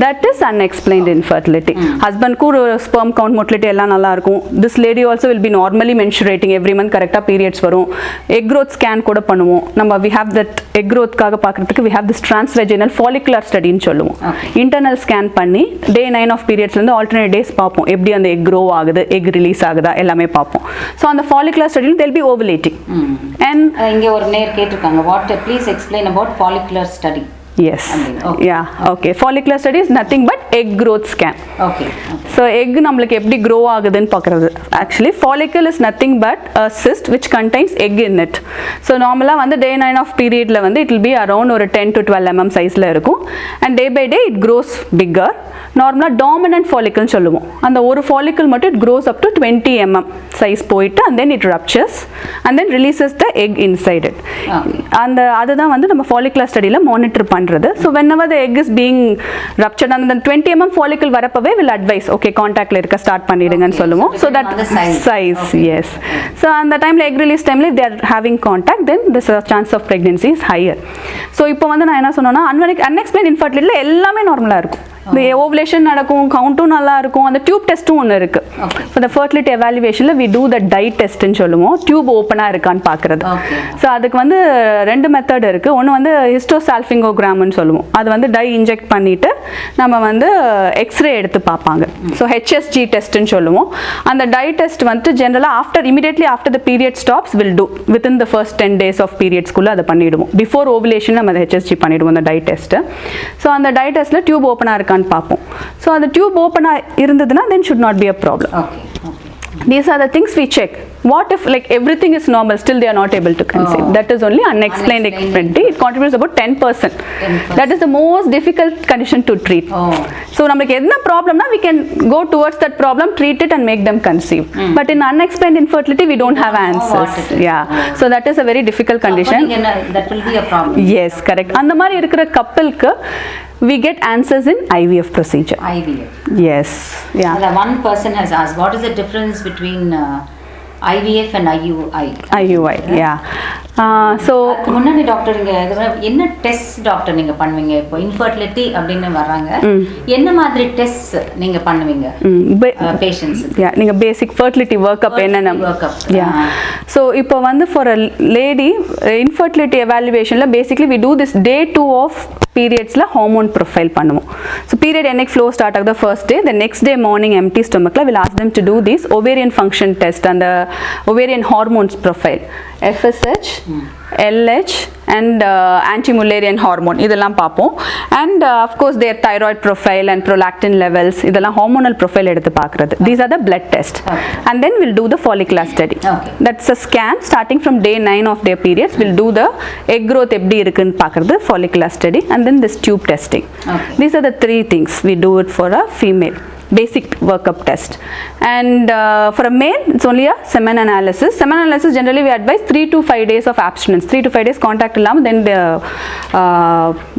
Speaker 3: That is unexplained infertility. ஹஸ்பண்ட்க்கு ஒரு ஸ்பெர்ம் கவுண்ட் மோட்டிலிட்டி எல்லாம் நல்லா இருக்கும். This lady also will be normally menstruating, every month கரெக்டாக பீரியட்ஸ் வரும். எக் க்ரோத் ஸ்கேன் கூட பண்ணுவோம் நம்ம. வி ஹேவ் தட் எக் க்ரோத்காக பார்க்கறதுக்கு we have this transvaginal follicular ஸ்டடின்னு சொல்லுவோம். இன்டர்னல் ஸ்கேன் பண்ணி டே 9 ஆஃப் பீரியட்ஸ்லேருந்து ஆல்டர்னேட் டேஸ் பார்ப்போம் எப்படி அந்த எக் க்ரோ ஆகுது, எக் ரிலீஸ் ஆகுதா எல்லாமே பார்ப்போம். ஸோ அந்த ஃபாலிகுலர் ஸ்டடியில் they'll be ovulating. And
Speaker 2: இங்க ஒரு நேர் கேட்டிருக்காங்க, what please explain about follicular study.
Speaker 3: Yes. Okay. Yeah. Okay. Follicular study is nothing but egg growth scan.
Speaker 2: Okay.
Speaker 3: So egg நம்மளுக்கு எப்படி grow ஆகுதுன்னு பார்க்குறது. Actually follicle is nothing but a cyst which contains egg in it. So நார்மலா வந்து day 9 of periodல வந்து it will be around ஒரு 10 to 12 mm sizeல இருக்கும். And day by day it grows bigger. நார்மலா dominant follicle சொல்லுவோம். அந்த ஒரு follicle மட்டும் it grows up to 20 mm size போயிட்டு and then it ruptures and then releases the egg inside it. அந்த அதுதான் வந்து நம்ம follicular studyல monitor பண்றது. So whenever the egg is being ruptured and the 20 mm follicle வரப்பவே will advise, okay, contactல இருக்க start பண்ணிடுங்கன்னு சொல்லுவோம். So that size, yes. So அந்த டைம்ல egg release டைம்ல if they are having contact, then the chance of pregnancy is higher. So இப்போ வந்து நான் என்ன சொன்னேன்னா unexplained infertility எல்லாமே நார்மலா இருக்கும். இந்த ஓவலேஷன் நடக்கும், கவுண்ட்டும் நல்லா இருக்கும். அந்த டியூப் டெஸ்ட்டும் ஒன்று இருக்கு. இப்போ ஃபர்டிலிட்டி எவாலுவேஷனில் வி டூ த டை டெஸ்ட்னு சொல்லுவோம். டியூப் ஓப்பனாக இருக்கான்னு பார்க்குறது. ஸோ அதுக்கு வந்து 2 மெத்தட் இருக்குது. ஒன்று வந்து ஹிஸ்டோசால்ஃபிங்கோகிராம்னு சொல்லுவோம். அது வந்து டை இன்ஜெக்ட் பண்ணிவிட்டு நம்ம வந்து எக்ஸ்ரே எடுத்து பார்ப்பாங்க. ஸோ ஹெச்எஸ்ஜி டெஸ்ட்னு சொல்லுவோம். அந்த டை டெஸ்ட் வந்து ஜென்ரலாக immediately after the period stops will do within the first 10 days of பீரியட்ஸ்குள்ளே அதை பண்ணிவிடுவோம். பிஃபோர் ஓவலேஷன் நம்ம அதை ஹெச்எஸ்ஜி பண்ணிவிடுவோம் அந்த டை டெஸ்ட்டு. ஸோ அந்த டை டெஸ்ட்டில் டியூப் ஓப்பனாக இருக்கான்னு பார்ப்போம். ஸோ அந்த டியூப் ஓப்பனாக இருந்ததுன்னா then should not be a problem. These are the things we check. What if like everything is normal, still they are not able to conceive? That is only unexplained infertility. It contributes about 10%. That is the most difficult condition to treat. So நமக்கு என்ன ப்ராப்ளம்னா we can go towards that problem, treat it and make them conceive. But in unexplained infertility we don't have answers. Yeah. So that is a very difficult condition.
Speaker 2: That will be a problem.
Speaker 3: Yes, correct. அந்த மாதிரி இருக்கிற கப்பலுக்கு we get answers in IVF procedure.
Speaker 2: IVF.
Speaker 3: Yes. Yeah.
Speaker 2: One person has asked, what is the difference between IVF and IUI?
Speaker 3: IUI, yeah. So
Speaker 2: முன்னாடி doctor இங்க என்ன test doctor நீங்க பண்ணுவீங்க? இப்போ இன்ஃபர்டிலிட்டி அப்படின்னு வர்றாங்க, என்ன மாதிரி டெஸ்ட் நீங்க பண்ணுவீங்க பேஷண்ட்ஸ்?
Speaker 3: Yeah, நீங்க பேசிக் ஃபர்டிலிட்டி ஒர்க் அப் என்னென்ன? Yeah. So இப்போ வந்து for a lady infertility evaluationல basically we do this day 2 of periodsல hormone profile பண்ணுவோம். So period என்னைக்கு flow start ஆகுது first day, the next day morning empty stomachல we'll ask them to do this ovarian function test and the ovarian hormones profile, FSH, LH and anti-mullerian hormone இதெல்லாம் பார்ப்போம். And of course their thyroid profile and prolactin levels இதெல்லாம் hormonal profile எடுத்து பார்க்கிறது. These are the blood test. And then we'll do the follicular study. That's a scan starting from day 9 of their periods. We'll do the egg growth எப்படி இருக்குன்னு பார்க்கிறது, follicular study, and then this tube testing. These are the 3 things we do it for a female. Basic workup test. And for a male it's only a semen analysis. Semen analysis generally we advise 3 to 5 days of abstinence, 3 to 5 days contact illam, then the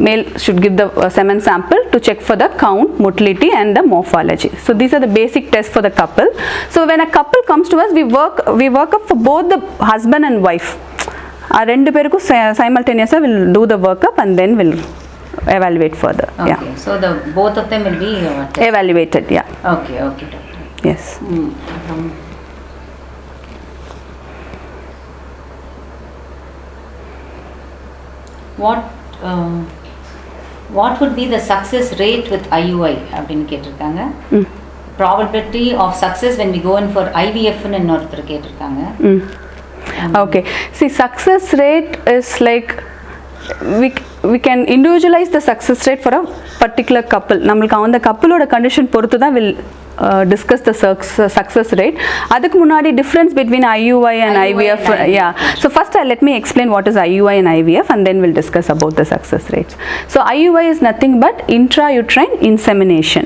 Speaker 3: male should give the semen sample to check for the count, motility and the morphology. So these are the basic tests for the couple. So when a couple comes to us, we work up for both the husband and wife. ரெண்டு பேருக்கும் simultaneously will do the workup and then will evaluate further.
Speaker 2: Okay. Yeah. So the both of them will be
Speaker 3: evaluated. Yeah.
Speaker 2: Okay. Okay, doctor.
Speaker 3: Yes.
Speaker 2: What would be the success rate with IUI அப்படின்னு கேட்டிருக்காங்க. Probability of success when we go in for IVF ன்னு இன்னொருத்தர் கேட்டிருக்காங்க.
Speaker 3: Okay. See, success rate is like we can individualize the success rate for a particular couple. நம்மளுக்கு அந்த கப்பலோட condition பொறுத்து தான் will discuss the success rate. அதுக்கு முன்னாடி difference between IUI and IVF. Yeah. So first let me explain what is IUI and IVF, and then we'll discuss about the success rates. So IUI is nothing but intrauterine insemination.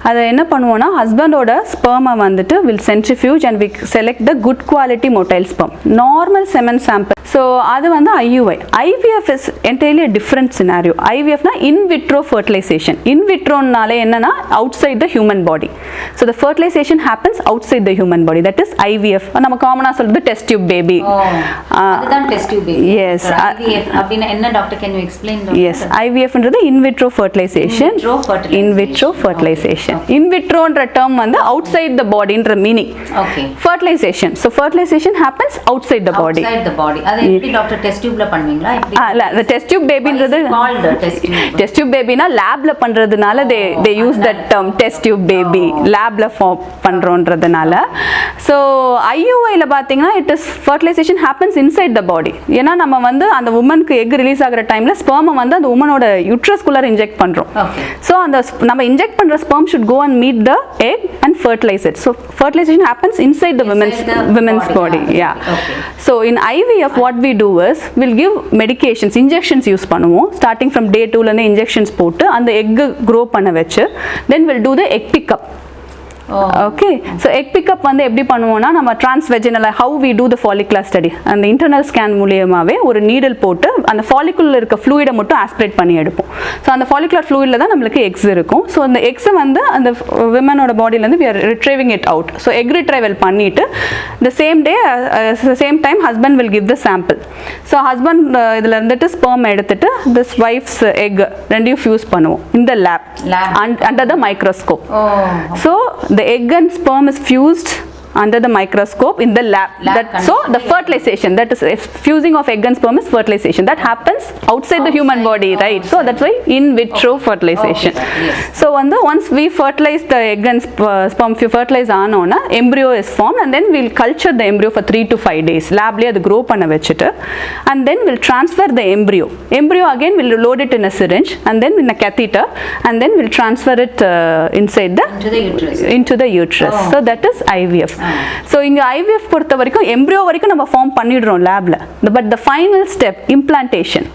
Speaker 3: அதை என்ன பண்ணுவோம்னா ஹஸ்பண்டோட ஸ்பெர்மை வந்துட்டு will centrifuge and we select the good quality motile sperm. Normal semen sample. So அது வந்து IUI. IVF is entirely a different scenario. IVF na in vitro fertilization. In vitro நாலே என்னன்னா outside the human body. So the fertilization happens outside the human body. That is IVF. நம்ம காமனா சொல்றது test tube baby.
Speaker 2: அதுதான் test tube baby.
Speaker 3: Yes.
Speaker 2: IVF அப்படினா என்ன doctor, can you explain?
Speaker 3: Yes. IVF ன்றது in vitro fertilization. In vitro fertilization. In vitro ன்ற term வந்து outside the body ன்ற meaning.
Speaker 2: Okay.
Speaker 3: Fertilization. So fertilization happens outside the body.
Speaker 2: Outside the body. அது எப்படி doctor test tube ல பண்ணுவீங்களா?
Speaker 3: இல்ல, the test tube baby ன்றது
Speaker 2: called test tube.
Speaker 3: Test tube baby னா லேப்ல பண்றதுனால they use that term test tube baby. லேப்ல பண்றோன்றதுனால. So IUI ல பாத்தீங்கன்னா it is fertilization happens inside the body. ஏன்னா நம்ம வந்து அந்த womanக்கு egg ரிலீஸ் ஆகுற டைம்ல ஸ்பெர்மை வந்து அந்த womanோட யூட்ரஸ் குள்ள இன்ஜெக்ட் பண்றோம். So அந்த நம்ம இன்ஜெக்ட் பண்ற sperm should go and meet the egg and fertilize it. So fertilization happens inside the women's body. Yeah.
Speaker 2: Okay.
Speaker 3: So in IVF what we do is we'll give medications, injections use பண்ணுவோம். Starting from day 2 ல இருந்து injections போட்டு அந்த egg grow பண்ண வெச்சு then we'll do the egg pickup. Okay. So egg pickup வந்து எப்படி பண்ணுவோம்னா நம்ம transvaginal how we do the follicular study அந்த இன்டர்னல் ஸ்கேன் மூலியமாகவே ஒரு நீடல் போட்டு அந்த ஃபாலிகுலர் இருக்க ஃப்ளூயிடை மட்டும் ஆஸ்பிரேட் பண்ணி எடுப்போம். ஸோ அந்த ஃபாலிகுலர் ஃப்ளூயிடில் தான் நம்மளுக்கு எக்ஸ் இருக்கும். ஸோ அந்த எக்ஸை வந்து அந்த விமனோட பாடியிலேருந்து we are retrieving it out. So egg retrieval பண்ணிட்டு the same day same time husband will give the sample. So husband இதில் இருந்துட்டு ஸ்பெர்ம் எடுத்துட்டு திஸ் ஒய்ஃப்ஸ் எக் ரெண்டையும் ஃபியூஸ் பண்ணுவோம் இந்த lab under the microscope. So the egg and sperm is fused under the microscope in the lab. So the fertilization, that is fusing of egg and sperm is fertilization that happens outside the human body, right? So that's why in vitro fertilization. So once we fertilize the egg and sperm, fertilize aanona embryo is formed and then we'll culture the embryo for 3 to 5 days lab la adu grow panna vechittu and then we'll transfer the embryo again we'll load it in a syringe and then in a catheter and then we'll transfer it inside into the uterus. So that is IVF. So இங்க IVF பொறுத்த வரைக்கும் embryo வரைக்கும் நம்ம form பண்ணிடுறோம் லேப்ல. But the final step, implantation,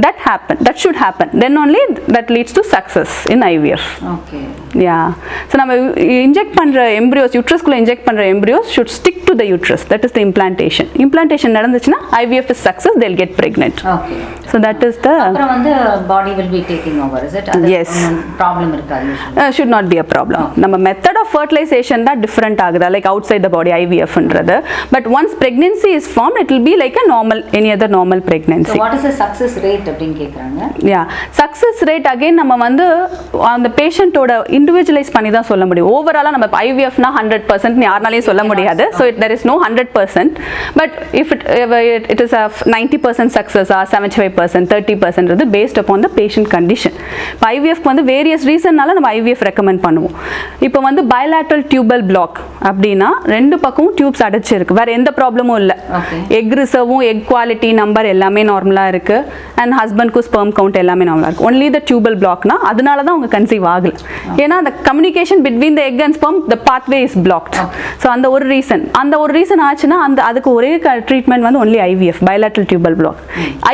Speaker 3: that should happen. Then only that leads to success in IVF.
Speaker 2: Okay.
Speaker 3: Yeah. So நம்ம inject பண்ற embryos, uterus குள்ள inject பண்ற embryos should stick to the uterus. That is the implantation. Implantation நடந்துச்சுனா IVF is success, they'll get pregnant.
Speaker 2: Okay.
Speaker 3: So that is the
Speaker 2: அப்புறம் வந்து body will be taking over, is it?
Speaker 3: Yes.
Speaker 2: Problem இருக்காது.
Speaker 3: Should not be a problem. நம்ம method of fertilization தான் different ஆகுதா, like outside the body IVF ன்றது. But once pregnancy is formed, it will be like a normal, any other normal pregnancy.
Speaker 2: So what is the success rate அப்படின்னு கேக்குறாங்க.
Speaker 3: Yeah. Success rate again நம்ம வந்து அந்த பேஷண்டோட individualise பண்ணி தான் சொல்ல முடியும். ஓவராலா நம்ம IVF னா 100% யாராலையும் சொல்ல முடியாது. So there is no 100%. But if it is a 90% success or 75%, 30% is based upon the patient condition. IVF வந்து various reasonனால நம்ம IVF recommend பண்ணுவோம். இப்போ வந்து bilateral tubal block அப்படினா ரெண்டு பக்கமும் டியூப்ஸ் அடைச்சு இருக்கு. வேற எந்த ப்ராப்ளமும் இல்ல. எக் ரிசர்வும் எக் குவாலிட்டி நம்பர் எல்லாமே நார்மலா இருக்கு. And ஹஸ்பண்ட்க்கு ஸ்பெர்ம் கவுண்ட் எல்லாமே நார்மலா இருக்கு. only the tubal blockனா அதனால தான் அவங்க கன்சீவ் ஆகல. ஏன்னா அந்த communication between the egg and sperm, the pathway is blocked. So அந்த ஒரு ரீசன் ஆச்சுன்னா அதுக்கு ஒரே ட்ரீட்மெண்ட் வந்து only IVF, bilateral tubal block.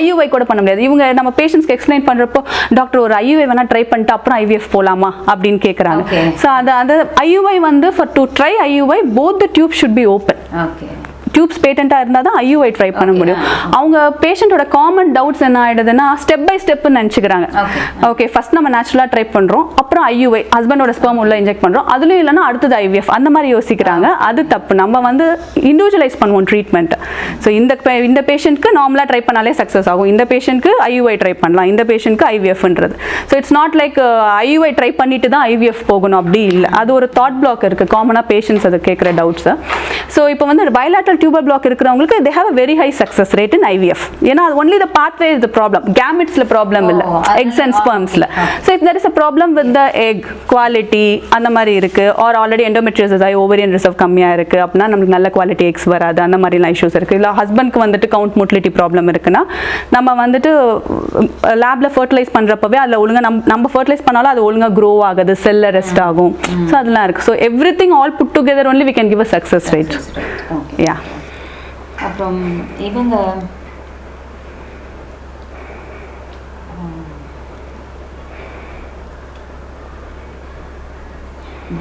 Speaker 3: IUI கூட பண்ண முடியாது. இவங்க நம்ம பேஷண்ட்ஸ்க்கு எக்ஸ்பிளைன் பண்றப்போ டாக்டர் ஒரு IUI வேணா ட்ரை பண்ணிட்டு அப்புறம் IVF போலாமா அப்படின்னு கேக்குறாங்க. So அந்த IUI வந்து to try IUI both the tubes should be open.
Speaker 2: Okay.
Speaker 3: Tubes பேட்டண்டா இருந்தா தான் IUI ட்ரை பண்ண முடியும். அவங்க பேஷண்டோட காமன் டவுட்ஸ் என்ன ஆயிடுதுன்னா ஸ்டெப் பை ஸ்டெப் நினைச்சுக்கிறாங்க. ஓகே, ஃபர்ஸ்ட் நம்ம நேச்சுரலா ட்ரை பண்றோம், அப்புறம் IUI ஹஸ்பண்டோட ஸ்பெர்ம் உள்ள இன்ஜெக்ட் பண்றோம், அதுலயும் இல்லைன்னா அடுத்தது IVF அந்த மாதிரி யோசிக்கிறாங்க. அது தப்பு. நம்ம வந்து இண்டிவிஜுவலைஸ் பண்ணுவோம் ட்ரீட்மெண்ட். ஸோ இந்த பேஷண்ட்க்கு நார்மலா ட்ரை பண்ணாலே சக்ஸஸ் ஆகும், இந்த பேஷண்ட்க்கு IUI ட்ரை பண்ணலாம், இந்த பேஷண்ட்க்கு IVFன்றது. So it's not like IUI try பண்ணிட்டு தான் IVF போகணும் அப்படி இல்லை. அது ஒரு தாட் பிளாக் இருக்கு காமனா பேஷண்ட்ஸ் அது கேட்குற டவுட்ஸ். ஸோ இப்போ வந்து bilateral tubal டியூபர் பிளாக் இருக்கிறவங்களுக்கு they have a very high success rate in IVF. ஏன்னா only the pathway is the problem. Gametesல ப்ராப்ளம் இல்லை, eggs and spermsல. So if there is a problem with the egg quality அந்த மாதிரி இருக்கு, or already endometriosis ஆகி ovarian reserve கம்மியா இருக்கு அப்படின்னா நமக்கு நல்ல குவாலிட்டி எக்ஸ் வராது, அந்த மாதிரிலாம் இஷ்யூஸ் இருக்கு. இல்லை ஹஸ்பண்ட்க்கு வந்துட்டு கவுண்ட் மோட்டிலிட்டி ப்ராப்ளம் இருக்குன்னா நம்ம வந்துட்டு லேப்ல ஃபர்டிலைஸ் பண்றப்பவே அதில் ஒழுங்கா நம்ம ஃபர்டிலைஸ் பண்ணாலும் அது ஒழுங்கா க்ரோ ஆகுது, செல் ரெஸ்ட் ஆகும். ஸோ அதெல்லாம் இருக்கு. So everything all put together only we can give a success rate. Yeah.
Speaker 2: அப்புறம் இவங்க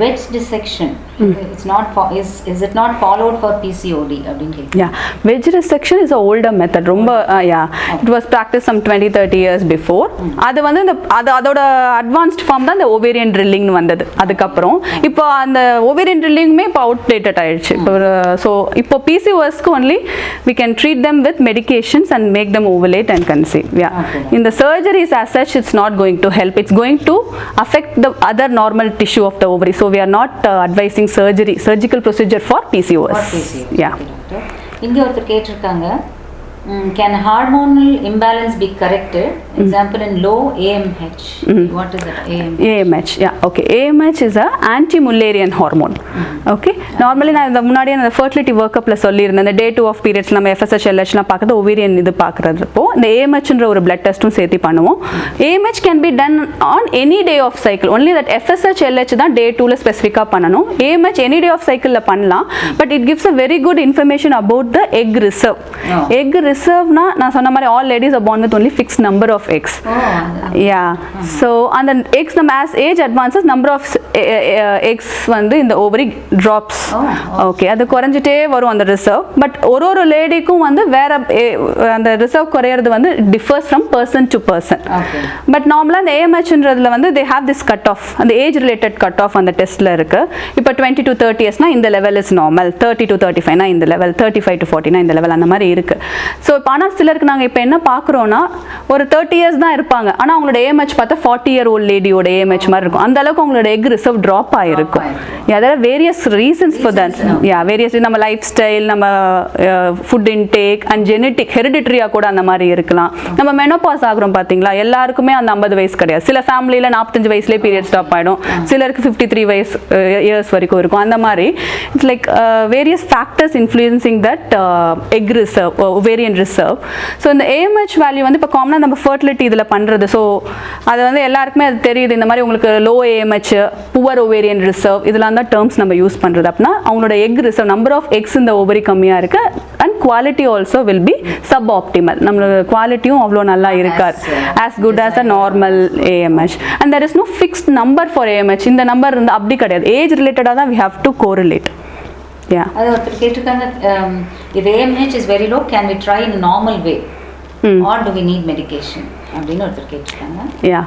Speaker 2: wedge dissection, it's not is it not followed for PCOD அப்படினு கேக்குறேன்.
Speaker 3: Yeah, wedge dissection is a older method. ரொம்ப it was practiced some 20-30 years before. அது வந்து அதோட advanced form தான் இந்த ovarian drilling வந்தது. அதுக்கு அப்புறம் இப்போ அந்த ovarian drillingமே இப்போ outdated ஆயிடுச்சு. So இப்போ PCOS க்கு only we can treat them with medications and make them ovulate and conceive. Yeah. Okay. In the surgeries as such it's not going to help. It's going to affect the other normal tissue of the ovary. So we are not advising surgical procedure for PCOS. Yeah.
Speaker 2: இங்க ஒருத்தர் கேட்டிருக்காங்க, can hormonal imbalance be corrected? Example in low AMH. What is that
Speaker 3: AMH? Yeah, okay. AMH is a anti-Mullerian hormone. Okay. Normally நான் இந்த முன்னாடியே அந்த fertility workup-ல சொல்லியிருந்தேன், இந்த day 2 of periods நம்ம FSH LH-லாம் பார்க்குறது ovarian இது பார்க்குறதுப்போ இந்த AMH-ன்ற ஒரு blood test-ம் சேர்த்து பண்ணுவோம். AMH can be done on any day of cycle. Only that FSH LH தான் day 2-ல ஸ்பெசிஃபிக்காக பண்ணணும். AMH any day of cycle-ல பண்ணலாம். But it gives a very good information about the egg reserve. Egg reserve-na நான் சொன்ன மாதிரி all ladies are born with only fixed number of eggs. Yeah. So and the eggs நம்ம as age advances number of eggs வந்து இந்த ovary drops. Okay. அது குறைஞ்சிட்டே வரும் அந்த reserve. But ஒரு லேடிக்கும் வந்து வேற அந்த reserve குறையிறது வந்து differs from person to person. Okay. But normally அந்த AMH-ன்றதுல வந்து they have this cut off. அந்த age related cut off அந்த டெஸ்ட்ல இருக்கு. இப்போ 20 to 30 years னா இந்த level is normal, 30 to 35 னா இந்த level, 35 to 40 னா இந்த level அந்த மாதிரி இருக்கு. ஸோ இப்போ ஆனால் சிலருக்கு நாங்கள் இப்போ என்ன பார்க்குறோன்னா ஒரு 30 years தான் இருப்பாங்க, ஆனால் அவங்களோட ஏஎம்ஹெச் பார்த்தா 40-year-old லேடியோட ஏஎம்ஹெச் மாதிரி இருக்கும். அந்த அளவுக்கு அவங்களோட எக் ரிசர்வ் ட்ராப் ஆகிருக்கும். அதில் various reasons for that. Various நம்ம லைஃப் ஸ்டைல், நம்ம ஃபுட் இன்டேக் அண்ட் ஜெனட்டிக் ஹெரிடிட்ரியாக கூட அந்த மாதிரி இருக்கலாம். நம்ம மெனோபாஸ் ஆகிறோம் பார்த்தீங்களா, எல்லாருக்குமே அந்த 50 வயசு கிடையாது. சில ஃபேமிலியில் 45 வயசுலேயே பீரியட் ஸ்டாப் ஆகிடும், சிலருக்கு 53 years வரைக்கும் இருக்கும். அந்த மாதிரி it's like various factors influencing that egg reserve, ovarian reserve. So இந்த AMH வேல்யூ வந்து இப்போ காமனாக நம்ம ஃபர்டிலிட்டி இதில் பண்ணுறது. ஸோ அது வந்து எல்லாருக்குமே அது தெரியுது. இந்த மாதிரி உங்களுக்கு low AMH, poor ovarian reserve இதெல்லாம் தான் டேர்ம்ஸ் நம்ம யூஸ் பண்ணுறது. அப்படின்னா அவங்களோட egg reserve number of eggs இந்த ஓவரி கம்மியாக இருக்குது and quality also will be suboptimal. நம்மளோட குவாலிட்டியும் அவ்வளோ நல்லா இருக்காது as good as a normal AMH. And there is no fixed number for AMH. இந்த நம்பர் வந்து அப்படி கிடையாது, ஏஜ் ரிலேட்டடாக தான் we have to correlate. Yeah.
Speaker 2: அது ஒருத்தர் கேட்டிருக்காங்க, if AMH is very low, can we try in a normal way or do we need medication அப்படின்னு ஒருத்தர் கேட்டிருக்காங்க.
Speaker 3: Yeah.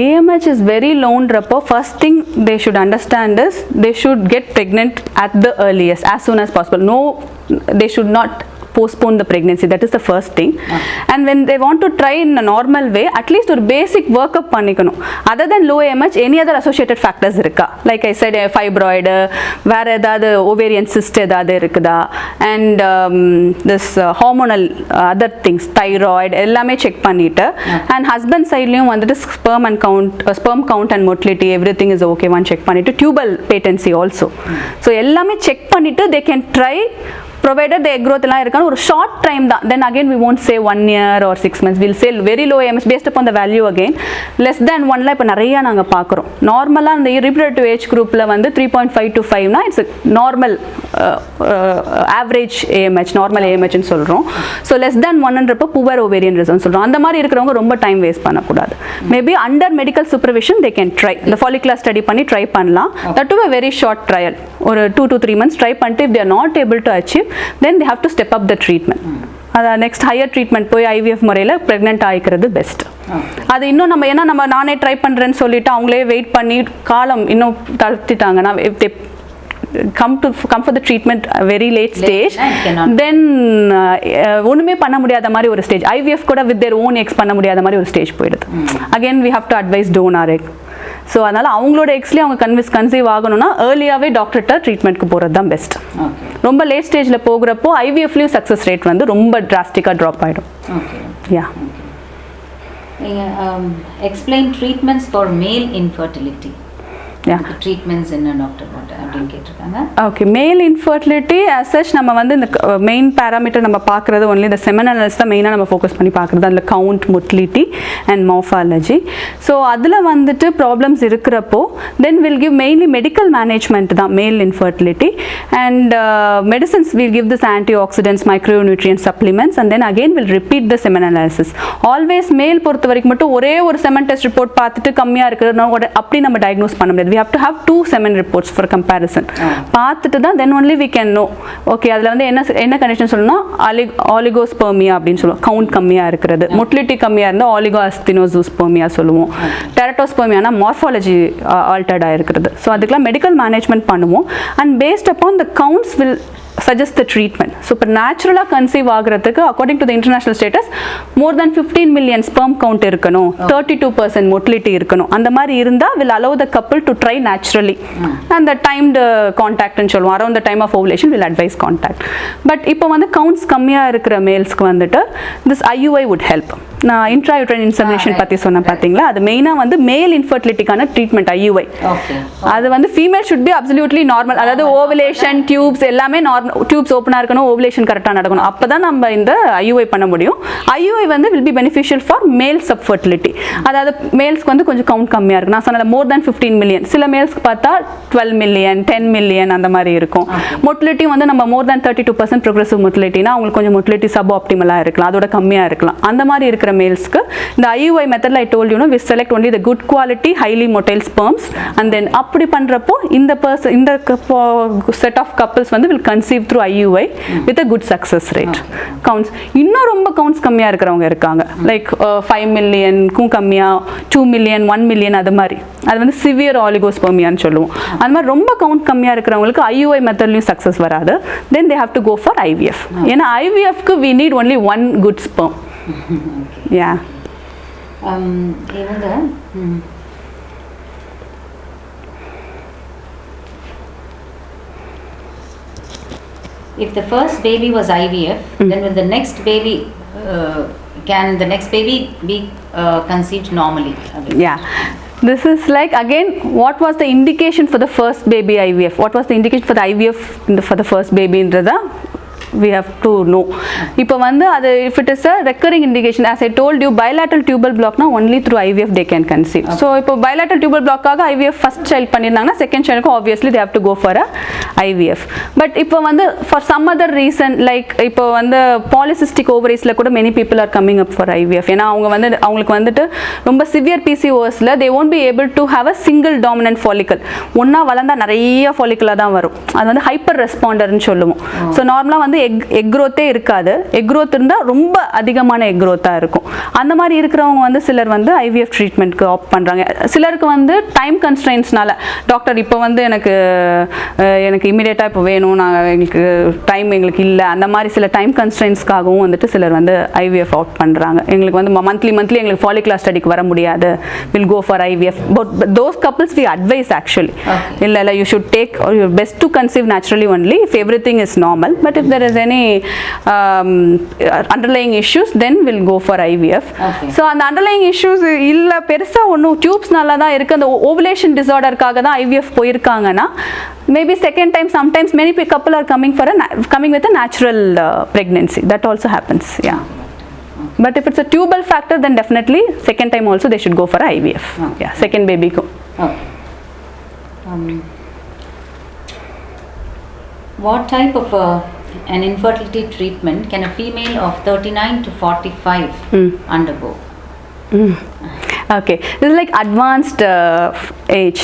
Speaker 3: AMH is very low-ன்றப்போ first thing they should understand is they should get pregnant at the earliest, as soon as possible. No, they should not postpone the pregnancy. That is the first thing. And when they want to try in a normal way, at least ஒரு basic workup பண்ணிக்கணும். Other than low AMH, any other associated factors இருக்கா? Like I said, fibroid, வேற ஏதாவது ovarian cyst ஏதாவது இருக்குதா, and this hormonal other things, thyroid எல்லாமே check பண்ணிட்டு, and husband sideலயும் வந்துட்டு sperm count and motility everything is okay one check பண்ணிட்டு, tubal patency also. So எல்லாமே செக் பண்ணிட்டு they can try, provided the egg growth எல்லாம் இருக்கான ஒரு short time தான். Then again we won't say 1 year or 6 months. We'll say very low AMH based upon the value again. Less than 1 இப்போ நிறைய நாங்கள் பார்க்குறோம். நார்மலாக இந்த reproductive age groupல வந்து 3.5 to 5 னா it's normal average AMH, normal AMHன்னு சொல்கிறோம். ஸோ லெஸ் தேன் 1ன்றப்போ புவர் ovarian reserve சொல்கிறோம். அந்த மாதிரி இருக்கிறவங்க ரொம்ப டைம் வேஸ்ட் பண்ணக்கூடாது. Maybe under medical supervision they can try, இந்த ஃபாலிகுலர் ஸ்டடி பண்ணி ட்ரை பண்ணலாம். That too a very short trial, ஒரு 2 to 3 months ட்ரை பண்ணிட்டு if they are not able to achieve, then they have to step up the treatment. அதான் next higher treatment போய் IVF முறையில் pregnant ஆகிக்கிறது best. அது இன்னும் நம்ம ஏன்னா நம்ம நானே ட்ரை பண்ணுறேன்னு சொல்லிட்டு அவங்களே வெயிட் பண்ணி காலம் இன்னும் தளர்த்திட்டாங்கன்னா, if they come for the treatment very late stage, then ஒண்ணுமே பண்ண முடியாத மாதிரி ஒரு ஸ்டேஜ், IVF கூட with their own eggs பண்ண முடியாத மாதிரி ஒரு ஸ்டேஜ் போயிடுது. Again we have to advise donor egg. So அதனால் அவங்களோட எக்ஸ்லேயே அவங்க கன்சீவ் ஆகணும்னா ஏர்லியாகவே டாக்டர்கிட்ட ட்ரீட்மெண்ட்க்கு போகிறது தான் பெஸ்ட். ரொம்ப லேட் ஸ்டேஜில் போகிறப்போ ஐவிஎஃப்லேயும் சக்ஸஸ் ரேட் வந்து ரொம்ப டிராஸ்டிக்காக ட்ராப் ஆகிடும். Yeah
Speaker 2: explain treatments for male infertility. Treatments என்ன டாக்டர் அப்படின்னு கேட்டிருக்காங்க.
Speaker 3: ஓகே, மேல் இன்ஃபர்டிலிட்டி ஆஸ் சச் நம்ம வந்து இந்த மெயின் பேராமீட்டர் நம்ம பார்க்குறது ஒன்லி இந்த செமினல்ஸ் தான் மெயினாக நம்ம ஃபோக்கஸ் பண்ணி பார்க்குறது. அதில் count, motility and morphology. So அதில் வந்துட்டு ப்ராப்ளம்ஸ் இருக்கிறப்போ then will give mainly medical management தான் male infertility. And medicines will give this anti oxidants, micronutrient supplements and then again will repeat the semen analysis. Always male பொறுத்த வரைக்கும் மட்டும் ஒரே ஒரு semen test report பார்த்துட்டு கம்மியாக இருக்கிறது அப்படி நம்ம டயக்னோஸ் பண்ண முடியாது. We have to have 2 semen reports for comparison. பார்த்துட்டு தான் then only we can know. Okay, அதில் வந்து என்ன கண்டிஷன் சொல்லணும்னா ஆலிகோஸ்பெர்மியா அப்படின்னு சொல்லுவோம், கவுண்ட் கம்மியாக இருக்கிறது. மொட்டிலிட்டி கம்மியாக இருந்தால் ஆலிகோஅஸ்தினோசூஸ்பெர்மியா சொல்லுவோம். டெரட்டோஸ்பெர்மியானா மார்ஃபாலஜி ஆல்டர்டாக இருக்கிறது. ஸோ அதுக்கெல்லாம் மெடிக்கல் மேனேஜ்மெண்ட் பண்ணுவோம். And based upon the counts will suggest the treatment. So இப்போ நேச்சுரலாக கன்சீவ் ஆகிறதுக்கு according to the international status more than 15 million sperm count இருக்கணும், 32% மொட்டிலிட்டி இருக்கணும். அந்த மாதிரி இருந்தால் will allow the couple to try naturally. And the timed contactன்னு சொல்லுவோம், around the time of ovulation will advise contact. But இப்போ வந்து counts கம்மியாக இருக்கிற மேல்ஸ்க்கு வந்துட்டு this IUI would help. நான் இன்ட்ராயூட்ரைன் இன்செமினேஷன் பற்றி சொன்னேன் பார்த்தீங்களா, அது மெயினாக வந்து மேல் இன்ஃபர்டிலிட்டிக்கான ட்ரீட்மெண்ட் IUI. அது வந்து female should be absolutely normal, அதாவது ஓவலேஷன் டியூப்ஸ் எல்லாமே நார்மல், டியூப்ஸ் ஓப்பனாக இருக்கணும், ஓவலேஷன் கரெக்டாக நடக்கணும், அப்போ தான் நம்ம இந்த IUI பண்ண முடியும். IUI வந்து வில் பி பெனிஃபிஷியல் ஃபார் மேல் சப்ஃபர்டிலிட்டி. அதாவது மேல்ஸ்க்கு வந்து கொஞ்சம் கவுண்ட் கம்மியாக இருக்கும். நான் சொன்னல மோர் தேன் 15 million. சில மேல்ஸ்க்கு பார்த்தா 12 million, 10 million அந்த மாதிரி இருக்கும். மொட்டிலிட்டி வந்து நம்ம மோர் தேன் 32% ப்ரோக்ரெசிவ் மொட்டிலிட்டினா அவங்களுக்கு கொஞ்சம் மொட்டிலிட்டி சப் ஆப்டிமலாக இருக்கலாம், அதோட கம்மியாக இருக்கலாம். அந்த மாதிரி இருக்கிற மேல்ஸ்க்கு இந்த IUI மெத்தட்ல I told you we select only the good quality highly motile sperms and then அப்படி பண்றப்போ இந்த set of couples வந்து will conceive through IUI with a good success rate. Counts இன்னும் ரொம்ப கவுண்ட்ஸ் கம்மியா இருக்கிறவங்க இருக்காங்க, லைக் 5 million க்கும் கம்மியா, 2 million, 1 million அது மாதிரி. அது வந்து சிவியர் ஆலிகோஸ்பெர்மியான்னு சொல்லுவோம். அந்த மாதிரி ரொம்ப கவுண்ட் கம்மியா இருக்கிறவங்களுக்கு IUI மெத்தட்லயும் சக்சஸ் வராது. then they have to go for IVF. ஏன்னா IVF-க்கு we need only one good sperm. Yeah.
Speaker 2: If the first baby was IVF, then will the next baby can the next baby be conceived normally?
Speaker 3: Yeah. This is like again, what was the indication for the first baby IVF? What was the indication for the IVF for the first baby inradha? We have to know. இப்போ வந்து அது if it is a recurring indication, as I told you, bilateral tubal block na only through IVF they can conceive. So இப்போ bilateral tubal block ஆக IVF first child பண்ணிருந்தாங்கன்னா second child obviously they have to go for a IVF. But இப்போ வந்து for some other reason, like இப்போ வந்து polycystic ovariesல கூட many people are coming up for IVF. ஏன்னா அவங்களுக்கு வந்துட்டு ரொம்ப severe PCOSல they won't be able to have a single dominant follicle. ஒண்ணா வளர்ந்தா நிறைய follicle தான் வரும். அது வந்து hyper responder-னு சொல்லுவோம். So நார்மலா வந்து எக் growth-ஏ இருக்காது. எக் growth இருந்தா ரொம்ப அதிகமான எக் growth-ஆ இருக்கும். அந்த மாதிரி இருக்கிறவங்க வந்து சிலர் வந்து IVF ட்ரீட்மெண்ட்க்கு ஆப்ட் பண்றாங்க. சிலருக்கு வந்து டைம் கன்ஸ்ட்ரெயின்ட்ஸ்னால டாக்டர் இப்போ வந்து எனக்கு இமிடியேட்டா இப்போ வேணும், எங்களுக்கு டைம் எங்களுக்கு இல்லை, அந்த மாதிரி சில டைம் கன்ஸ்ட்ரெயின்ட்ஸ்க்காகவும் வந்துட்டு சிலர் வந்து IVF ஆப்ட் பண்றாங்க. எங்களுக்கு வந்து மந்த்லி எங்களுக்கு ஃபாலிகுலர் ஸ்டடிக்கு வர முடியாது, will go for IVF. But those couples we advise actually, இல்ல you should take your best to conceive naturally only if everything is normal. But if there is any underlying issues, then we'll go for IVF. So அந்த underlying issues இல்ல பெருசா ஒன்றும் டியூப்ஸ்னால தான் இருக்கு, அந்த ovulation டிசார்டருக்காக தான் IVF போயிருக்காங்கன்னா maybe second time sometimes many couple are coming with a natural pregnancy. That also happens. Yeah. But if it's a tubal factor, then definitely second time also they should go for IVF. Yeah, second baby go.
Speaker 2: What type of an infertility treatment can a female of 39 to 45 undergo?
Speaker 3: Okay, this is like advanced age.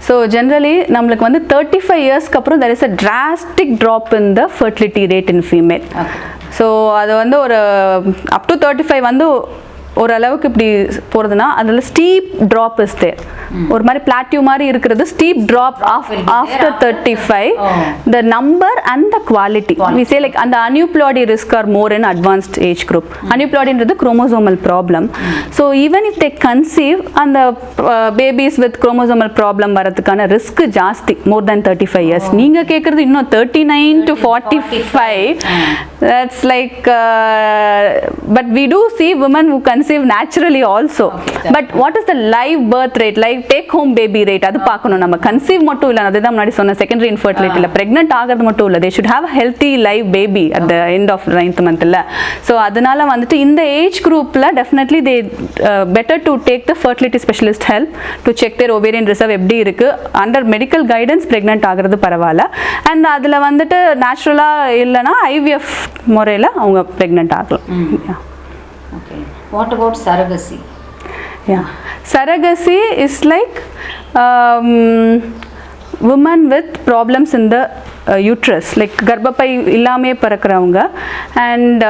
Speaker 3: So generally நம்மளுக்கு வந்து 35 years-க்கு அப்புறம் there is a drastic drop in the fertility rate in female. So அது வந்து ஒரு up to 35 வந்து ஓரளவுக்கு இப்படி போகிறதுனா அதில் ஸ்டீப் ட்ராப் இஸ் தேர். ஒரு மாதிரி பிளாட்டியூ மாதிரி இருக்கிறது steep drop after 35. The number and the quality we say like அந்த aneuploidy risk are more in advanced age group. அன்யூப்ளாய்டின்றது chromosomal problem. So even if they conceive அந்த babies with chromosomal problem வரதுக்கான ரிஸ்க் ஜாஸ்தி more than 35 years. நீங்கள் கேட்குறது இன்னும் 39 to 45. That's like but we do see women who conceive naturally also. But what is the live birth rate, like take home baby rate, அது பார்க்கணும் நம்ம. Conceive மட்டும் இல்லை, அதுதான் முன்னாடி சொன்ன செகண்டரி இன்ஃபர்டிலிட்டியில் ப்ரெக்னென்ட் ஆகிறது மட்டும் இல்லை, they should have a healthy live baby at the end of 9th month இல்லை. ஸோ அதனால வந்துட்டு இந்த ஏஜ் குரூப்பில் definitely they better to take the fertility specialist help to check their ovarian reserve எப்படி இருக்குது. அண்டர் மெடிக்கல் கைடன்ஸ் ப்ரெக்னென்ட் ஆகிறது பரவாயில்ல. And அதில் வந்துட்டு நேச்சுரலாக இல்லைன்னா ஐவிஎஃப் முறையில் அவங்க ப்ரெக்னென்ட் ஆகலாம்.
Speaker 2: Okay. What about surrogacy?
Speaker 3: Yeah, surrogacy is like women with problems in the uterus, like கர்ப்பப்பை இல்லாமே பிறக்கிறவங்க அண்ட்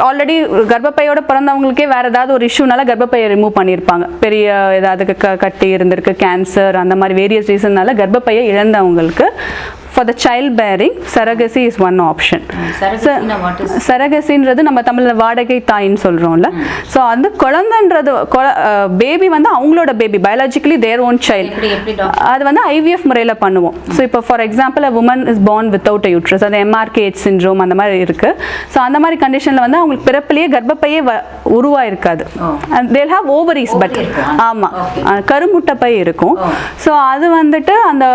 Speaker 3: ஆல்ரெடி கர்ப்பப்பையோட பிறந்தவங்களுக்கே வேறு ஏதாவது ஒரு இஷ்யூனால கர்ப்பப்பையை ரிமூவ் பண்ணியிருப்பாங்க. பெரிய ஏதாவது கட்டி இருந்திருக்கு, கேன்சர், அந்த மாதிரி வேரியஸ் ரீசன்னால கர்ப்பப்பையை இழந்தவங்களுக்கு for the child bearing surrogacy is one option. surrogacyன்றது நம்ம தமிழ்ல வாடகை தாயின்னு சொல்றோம்ல. ஸோ அந்த குழந்தைன்றது பேபி வந்து அவங்களோட baby biologically their own child. அது வந்து ஐவிஎஃப் முறையில் பண்ணுவோம். ஸோ இப்போ for example woman is born without a uterus, அது எம்ஆர்கேஹெச் சிண்ட்ரோம் அந்த மாதிரி இருக்கு. ஸோ அந்த மாதிரி கண்டிஷனில் வந்து அவங்களுக்கு பிறப்பிலேயே கர்ப்பப்பையே உருவாயிருக்காது. தேல் ஹாவ் ஓவரிஸ் பட் ஆமாம் கருமுட்டைப்பை இருக்கும். ஸோ அது வந்துட்டு அந்த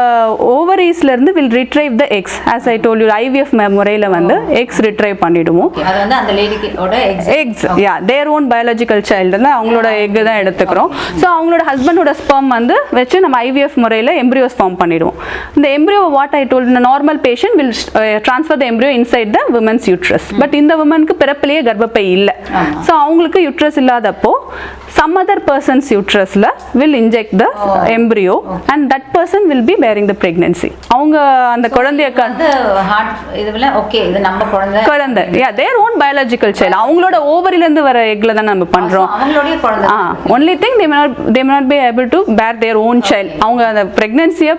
Speaker 3: ஓவரீஸ்லேருந்து will retrieve the eggs. As I told you, IVF முறையில் வந்து eggs retrieve பண்ணிடுவோம்.
Speaker 2: அது வந்து அந்த லேடியோட eggs.
Speaker 3: Yeah, their own biological child அவங்களோட எக் தான் எடுத்துக்கிறோம். ஸோ அவங்களோட ஹஸ்பண்டோட ஸ்பெர்ம் வந்து வச்சு நம்ம IVF முறையில் embryos ஃபார்ம் பண்ணிடுவோம். இந்த embryo what I told, the normal patient will transfer the embryo inside the woman's uterus. But இந்த womanக்கு பிறப்பிலேயே கர்ப்பப்பை இல்லை. ஸோ அவங்களுக்கு யூட்ரஸ் இல்லாதப்போ some other person's uterusல will inject the embryo and that person will be bearing the pregnancy. அவங்க அந்த குழந்தைய வந்து
Speaker 2: ஹார்ட் இதுல ஓகே இது நம்ம குழந்தை
Speaker 3: yeah their own biological child. அவங்களோட ஓவரில இருந்து வர எக்ல தான் நம்ம பண்றோம்.
Speaker 2: அவங்களோட குழந்தை
Speaker 3: only thing they may not be able to bear their own child. அவங்க அந்த பிரெக்னன்சியை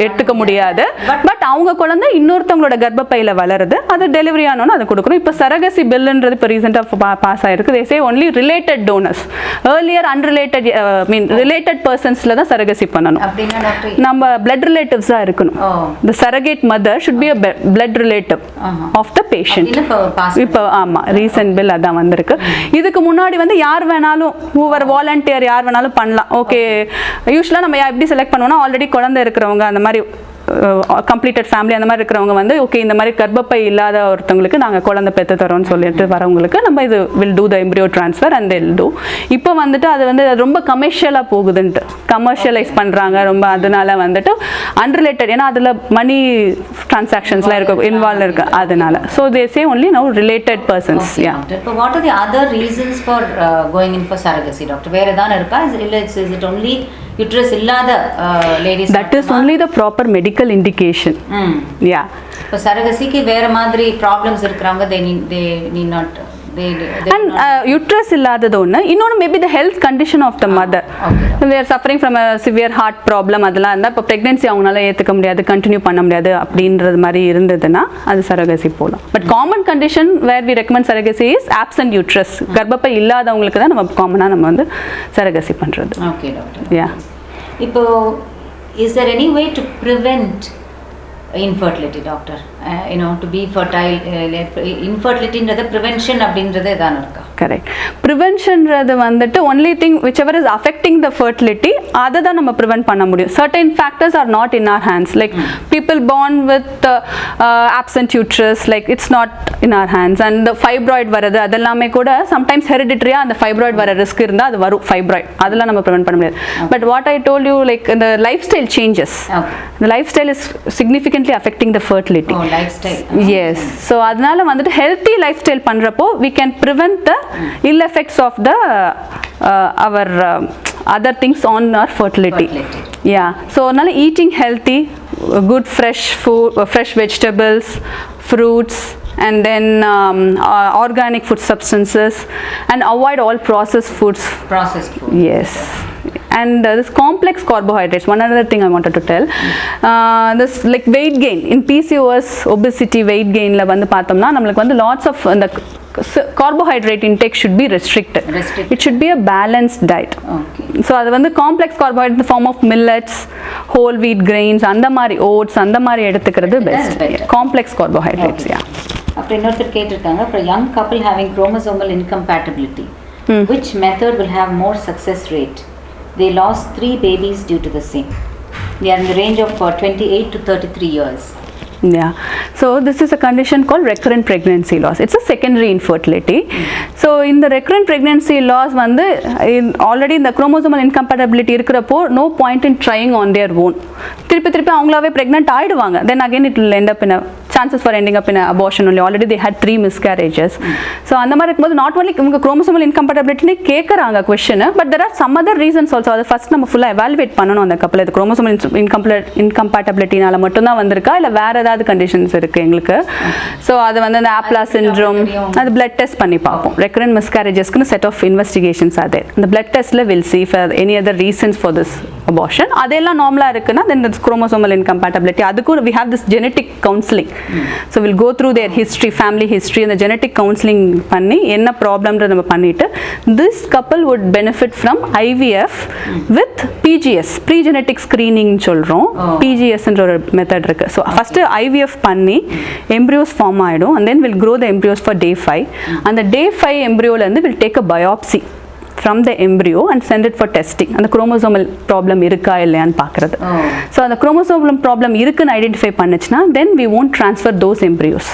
Speaker 3: எடுத்துக்க முடியாது. பட் அவங்க குழந்தை இன்னொருத்தவங்களோட கர்ப்பப்பையில வளருது. அது டெலிவரி ஆனோன்னு அதை கொடுக்குறோம். இப்போ சரகசி பில்லுன்றது இப்போ ரீசெண்டாக பாஸ் ஆயிருக்கு. they say only related donors. earlier unrelated related personsல தான் சரகசி பண்ணணும். நம்ம blood relatives ஆ இருக்கணும். The surrogate mother should be a blood relative of the patient. இப்போ ஆமா ரீசன்ட் பில் அதான் வந்திருக்கு. இதுக்கு முன்னாடி வந்து யார் வேணாலும் ஹூவர் வாலண்டியர் யார் வேணாலும் பண்ணலாம். ஓகே யூஸ்வலாக நம்ம எப்படி செலக்ட் பண்ணுவோம்னா ஆல்ரெடி குழந்தை இருக்கிறவங்க அந்த மாதிரி கம்ப்ளீட்டட் ஃபேமிலி அந்த மாதிரி இருக்கிறவங்க வந்து ஓகே இந்த மாதிரி கர்ப்பப்பை இல்லாத ஒருத்தவங்களுக்கு நாங்கள் குழந்தை பெற்று தரோம்னு சொல்லிட்டு வரவங்களுக்கு நம்ம இது will do the embryo transfer and they'll do. இப்போ வந்துட்டு அது வந்து ரொம்ப கமர்ஷியலாக போகுதுன்ட்டு கமர்ஷியலைஸ் பண்ணுறாங்க ரொம்ப. அதனால வந்துட்டு அன்ரிலேட்டட் ஏன்னா அதில் மணி டிரான்சாக்ஷன்ஸ்லாம் இருக்க இன்வால்வ் இருக்கு அதனால. So they say only now related persons.
Speaker 2: இப்போ what are the other reasons for going in for surrogacy doctor? வேற ஏதாவது இருக்கா? Is it only uterus illada ladies?
Speaker 3: That is only the proper medical indication. Yeah.
Speaker 2: So surrogacy ki vera madri problems irukkranga they need not
Speaker 3: and uterus illadadu onna innonu maybe the health condition of the mother. They are suffering from a severe heart problem adala andha இப்ப pregnancy avangala ஏத்துக்க முடியாது continue பண்ண முடியாது அப்படின்றது மாதிரி இருந்ததுன்னா அது surrogacy போலாம். But common condition where we recommend surrogacy is absent uterus. கர்ப்பப்பை இல்லாதவங்களுக்கு தான் நம்ம காமனா நம்ம வந்து surrogacy பண்றது.
Speaker 2: Okay doctor.
Speaker 3: Yeah.
Speaker 2: இப்போ is there any way to prevent infertility doctor? To be fertile, infertility ன்றத prevention அப்படின்றது ஏதாவது இருக்கா?
Speaker 3: Correct. Preventionன்றது வந்துட்டு only thing whichever is affecting the fertility அதை தான் நம்ம prevent பண்ண முடியும். Certain factors are not in our hands. Like people born with absent uterus, like it's not in our hands. And the fibroid வரது அதெல்லாமே கூட sometimes hereditary அந்த fibroid வர risk இருந்தா அது வரும் fibroid. அதெல்லாம் நம்ம prevent பண்ண முடியாது. But what I told you like the lifestyle changes. The lifestyle is significantly affecting the fertility.
Speaker 2: Lifestyle.
Speaker 3: Yes. So அதனால வந்துட்டு healthy lifestyle பண்றப்போ we can prevent the ill effects of the our other things on our fertility. Yeah. So அதனால eating healthy, good fresh food, fresh vegetables, fruits, and then organic food substances, and avoid all processed foods.
Speaker 2: Processed food.
Speaker 3: Yes. And this complex carbohydrates, one other thing I wanted to tell, this like weight gain in PCOS, obesity, weight gain la vandu paathomna namakku vandu lots of the carbohydrate intake should be restricted. It should be a balanced diet.
Speaker 2: Okay.
Speaker 3: So அது வந்து complex carbohydrate in the form of millets, whole wheat grains, அந்த மாதிரி oats, அந்த மாதிரி எடுத்துக்கிறது best. Complex carbohydrates.
Speaker 2: Okay.
Speaker 3: Yeah.
Speaker 2: அப்புறம் இன்னொருத்தர் கேட்டிருக்காங்க, for a young couple having chromosomal incompatibility, which method will have more success rate? They lost 3 babies due to the same. They are in the range of 28 to 33 years.
Speaker 3: Yeah, so this is a condition called recurrent pregnancy loss. It's a secondary infertility. So in the recurrent pregnancy loss வந்து already இந்த chromosomal incompatibility இருக்கிறப்போ no point in trying on their own. திருப்பி அவங்களாவே pregnant ஆயிடுவாங்க. Then again it will end up in a chances for ending up in an abortion only. Already they had 3 miscarriages. So அந்த மாதிரி இருக்கும்போது not only உங்க chromosomal incompatibility கேட்குறாங்க question, but there are some other reasons also. அதை first நம்ம ஃபுல்லாக evaluate பண்ணணும் அந்த couple. இது chromosomal incompatibilityனால மட்டும்தான் வந்திருக்கா இல்லை வேற ஏதாவது கண்டிஷன்ஸ் இருக்கு எங்களுக்கு. ஸோ அது வந்து அந்த ஆப்லா சிண்ட்ரோம் அது பிளட் டெஸ்ட் பண்ணி பார்ப்போம். ரெக்கரண்ட் மிஸ்கேரேஜஸ்க்குன்னு செட் ஆஃப் இன்வெஸ்டிகேஷன்ஸ் அது அந்த பிளட் டெஸ்ட்ல will see for any other reasons for this abortion. அதெல்லாம் நார்மலாக இருக்குன்னா தென் திஸ் chromosomal incompatibility அதுக்கும் we have this genetic counseling. So we'll go through their history, family history, and the genetic counseling பண்ணி என்ன ப்ராப்ளம்ன்ற நம்ம பண்ணிட்டு this couple would benefit from IVF with PGS, pre-genetic screening சொல்கிறோம். PGSன்ற ஒரு method இருக்கு. So first IVF பண்ணி embryos form ஆகிடும் and then we'll grow the embryos for day 5. அந்த day 5 embryoலேருந்து we'll take a biopsy from the embryo and send it for testing. அந்த chromosomal problem இருக்கா இல்லையான்னு பார்க்குறது. ஸோ அந்த chromosomal problem இருக்குன்னு identify பண்ணுச்சுன்னா then we won't transfer those embryos.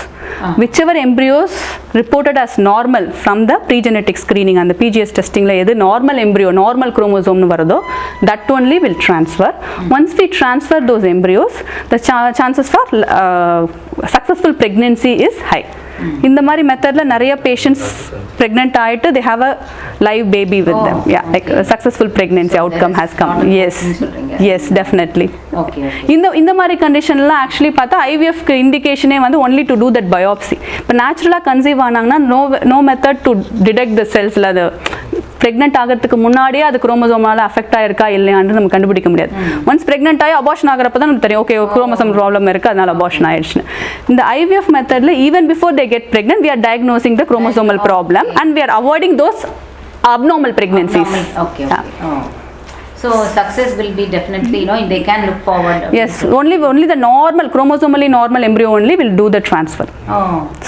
Speaker 3: Whichever embryos reported as normal from the pre-genetic screening and the PGS testingல எது normal embryo, normal chromosome வருதோ that only will transfer. Once we transfer those embryos, the chances for successful pregnancy is high. இந்த மாதிரி மெத்தட்ல நிறைய patients pregnant ஆயிட்டு they have a live baby with them. Yeah, like a successful pregnancy outcome has come. Yes, definitely.
Speaker 2: Okay.
Speaker 3: இந்த மாதிரி கண்டிஷன்ல actually பார்த்தா IVF க்கு இண்டிகேஷனே வந்து only to do that biopsy. இப்போ நேச்சுரலா conceive ஆனாங்கன்னா no method to detect the cells ல அது பிரெக்னென்ட் ஆகிறதுக்கு முன்னாடியே அது குரோமோசோமால அஃபெக்ட் ஆயிருக்கா இல்லையான்னு நம்ம கண்டுபிடிக்க முடியாது. ஒன்ஸ் பிரெக்னென்ட் ஆகி அபார்ஷன் ஆகிறப்ப தான் நமக்கு தெரியும் ஓகே குரோமோசோம் ப்ராப்ளம் இருக்கு அதனால அபார்ஷன் ஆயிடுச்சுன்னு. இந்த IVF மெத்தட்ல even before they get pregnant we are diagnosing the chromosomal problem and we are avoiding those abnormal pregnancies.
Speaker 2: Okay. So success will be definitely, they can look forward.
Speaker 3: Yes, only the normal chromosomally normal embryo only will do the transfer.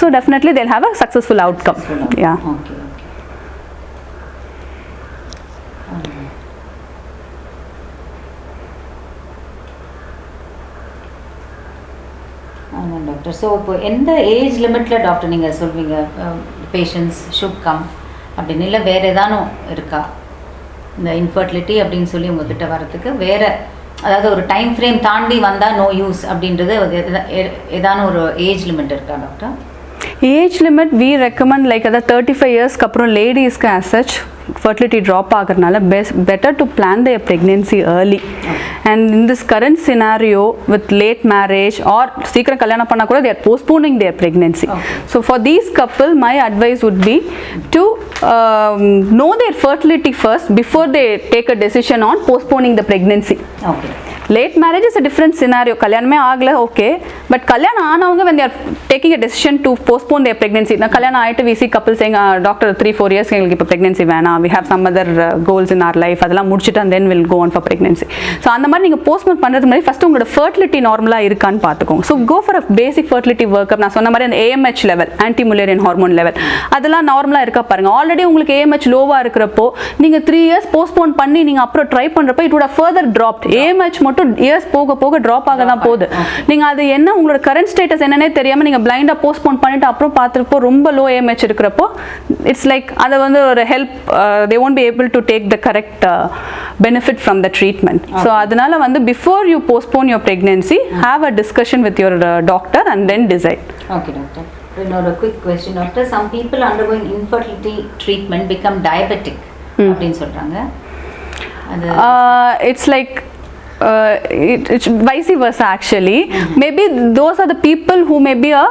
Speaker 3: So definitely they'll have a successful outcome. Yeah.
Speaker 2: Okay. Doctor so இப்போ எந்த age லிமிட்டில் doctor நீங்கள் சொல்வீங்க patients should come அப்படின்னு இல்லை வேறு ஏதானும் இருக்கா இந்த இன்ஃபர்டிலிட்டி அப்படின்னு சொல்லி உங்ககிட்ட வரத்துக்கு வேறு அதாவது ஒரு டைம் ஃப்ரேம் தாண்டி வந்தால் நோ யூஸ் அப்படின்றது ஏதானும் ஒரு ஏஜ் லிமிட் இருக்கா doctor?
Speaker 3: Age limit we recommend like அதாவது 35 இயர்ஸ்க்கு அப்புறம் லேடிஸ்க்கு as such fertility drop ஆகிறதுனால better to plan their pregnancy early. And in this current scenario with late marriage or சீக்கிரம் கல்யாணம் பண்ணா கூட they are postponing their pregnancy. So for these couple my advice would be to know their fertility first before they take a decision on postponing the pregnancy. Late marriage is a different scenario. கல்யாணமே ஆகல okay but கல்யாணம் ஆனவங்க when they are taking a decision to postpone their pregnancy. நான் கல்யாணம் ஆயிட்டு we see couples saying doctor 3-4 years எங்களுக்கு இப்போ pregnancy வேணாம், we have some other goals in our life, அதெல்லாம் முடிச்சுட்டு and then we'll go on for pregnancy. So அந்த மாதிரி நீங்கள் போஸ்ட்போன் பண்ணுறதுக்கு முன்னாடி ஃபஸ்ட்டு உங்களோட ஃபர்டிலிட்டி நார்மலாக இருக்கான்னு பார்த்துக்கோங்க. So go for a basic fertility work up. நான் சொன்ன மாதிரி அந்த AMH level anti Mullerian hormone level அதெல்லாம் நார்மலாக இருக்கா பாருங்க. ஆல்ரெடி உங்களுக்கு AMH லோவாக இருக்கிறப்போ நீங்கள் 3 years போஸ்ட்போன் பண்ணி நீங்கள் அப்புறம் ட்ரை பண்ணுறப்போ it would have further dropped. AMH மட்டும் இயர்ஸ் போக போக ட்ராப் ஆக தான் போகுது. நீங்க அது என்ன உங்களோட கரண்ட் ஸ்டேட்டஸ் என்னன்னே தெரியாம நீங்க பிளைண்டா போஸ்ட்போன் பண்ணிட்டு அப்புறம் பார்த்துறப்போ ரொம்ப லோ AMH இருக்கிறப்போ இட்ஸ் லைக் அதை வந்து ஒரு help they won't be able to take the correct benefit from the treatment. So அதனால வந்து before you postpone your pregnancy have a discussion with your doctor and then decide.
Speaker 2: Okay doctor. Another quick question doctor. Some people undergoing infertility treatment become diabetic அப்படினு சொல்றாங்க.
Speaker 3: It's like it's vice versa actually. Maybe those are the people who may be a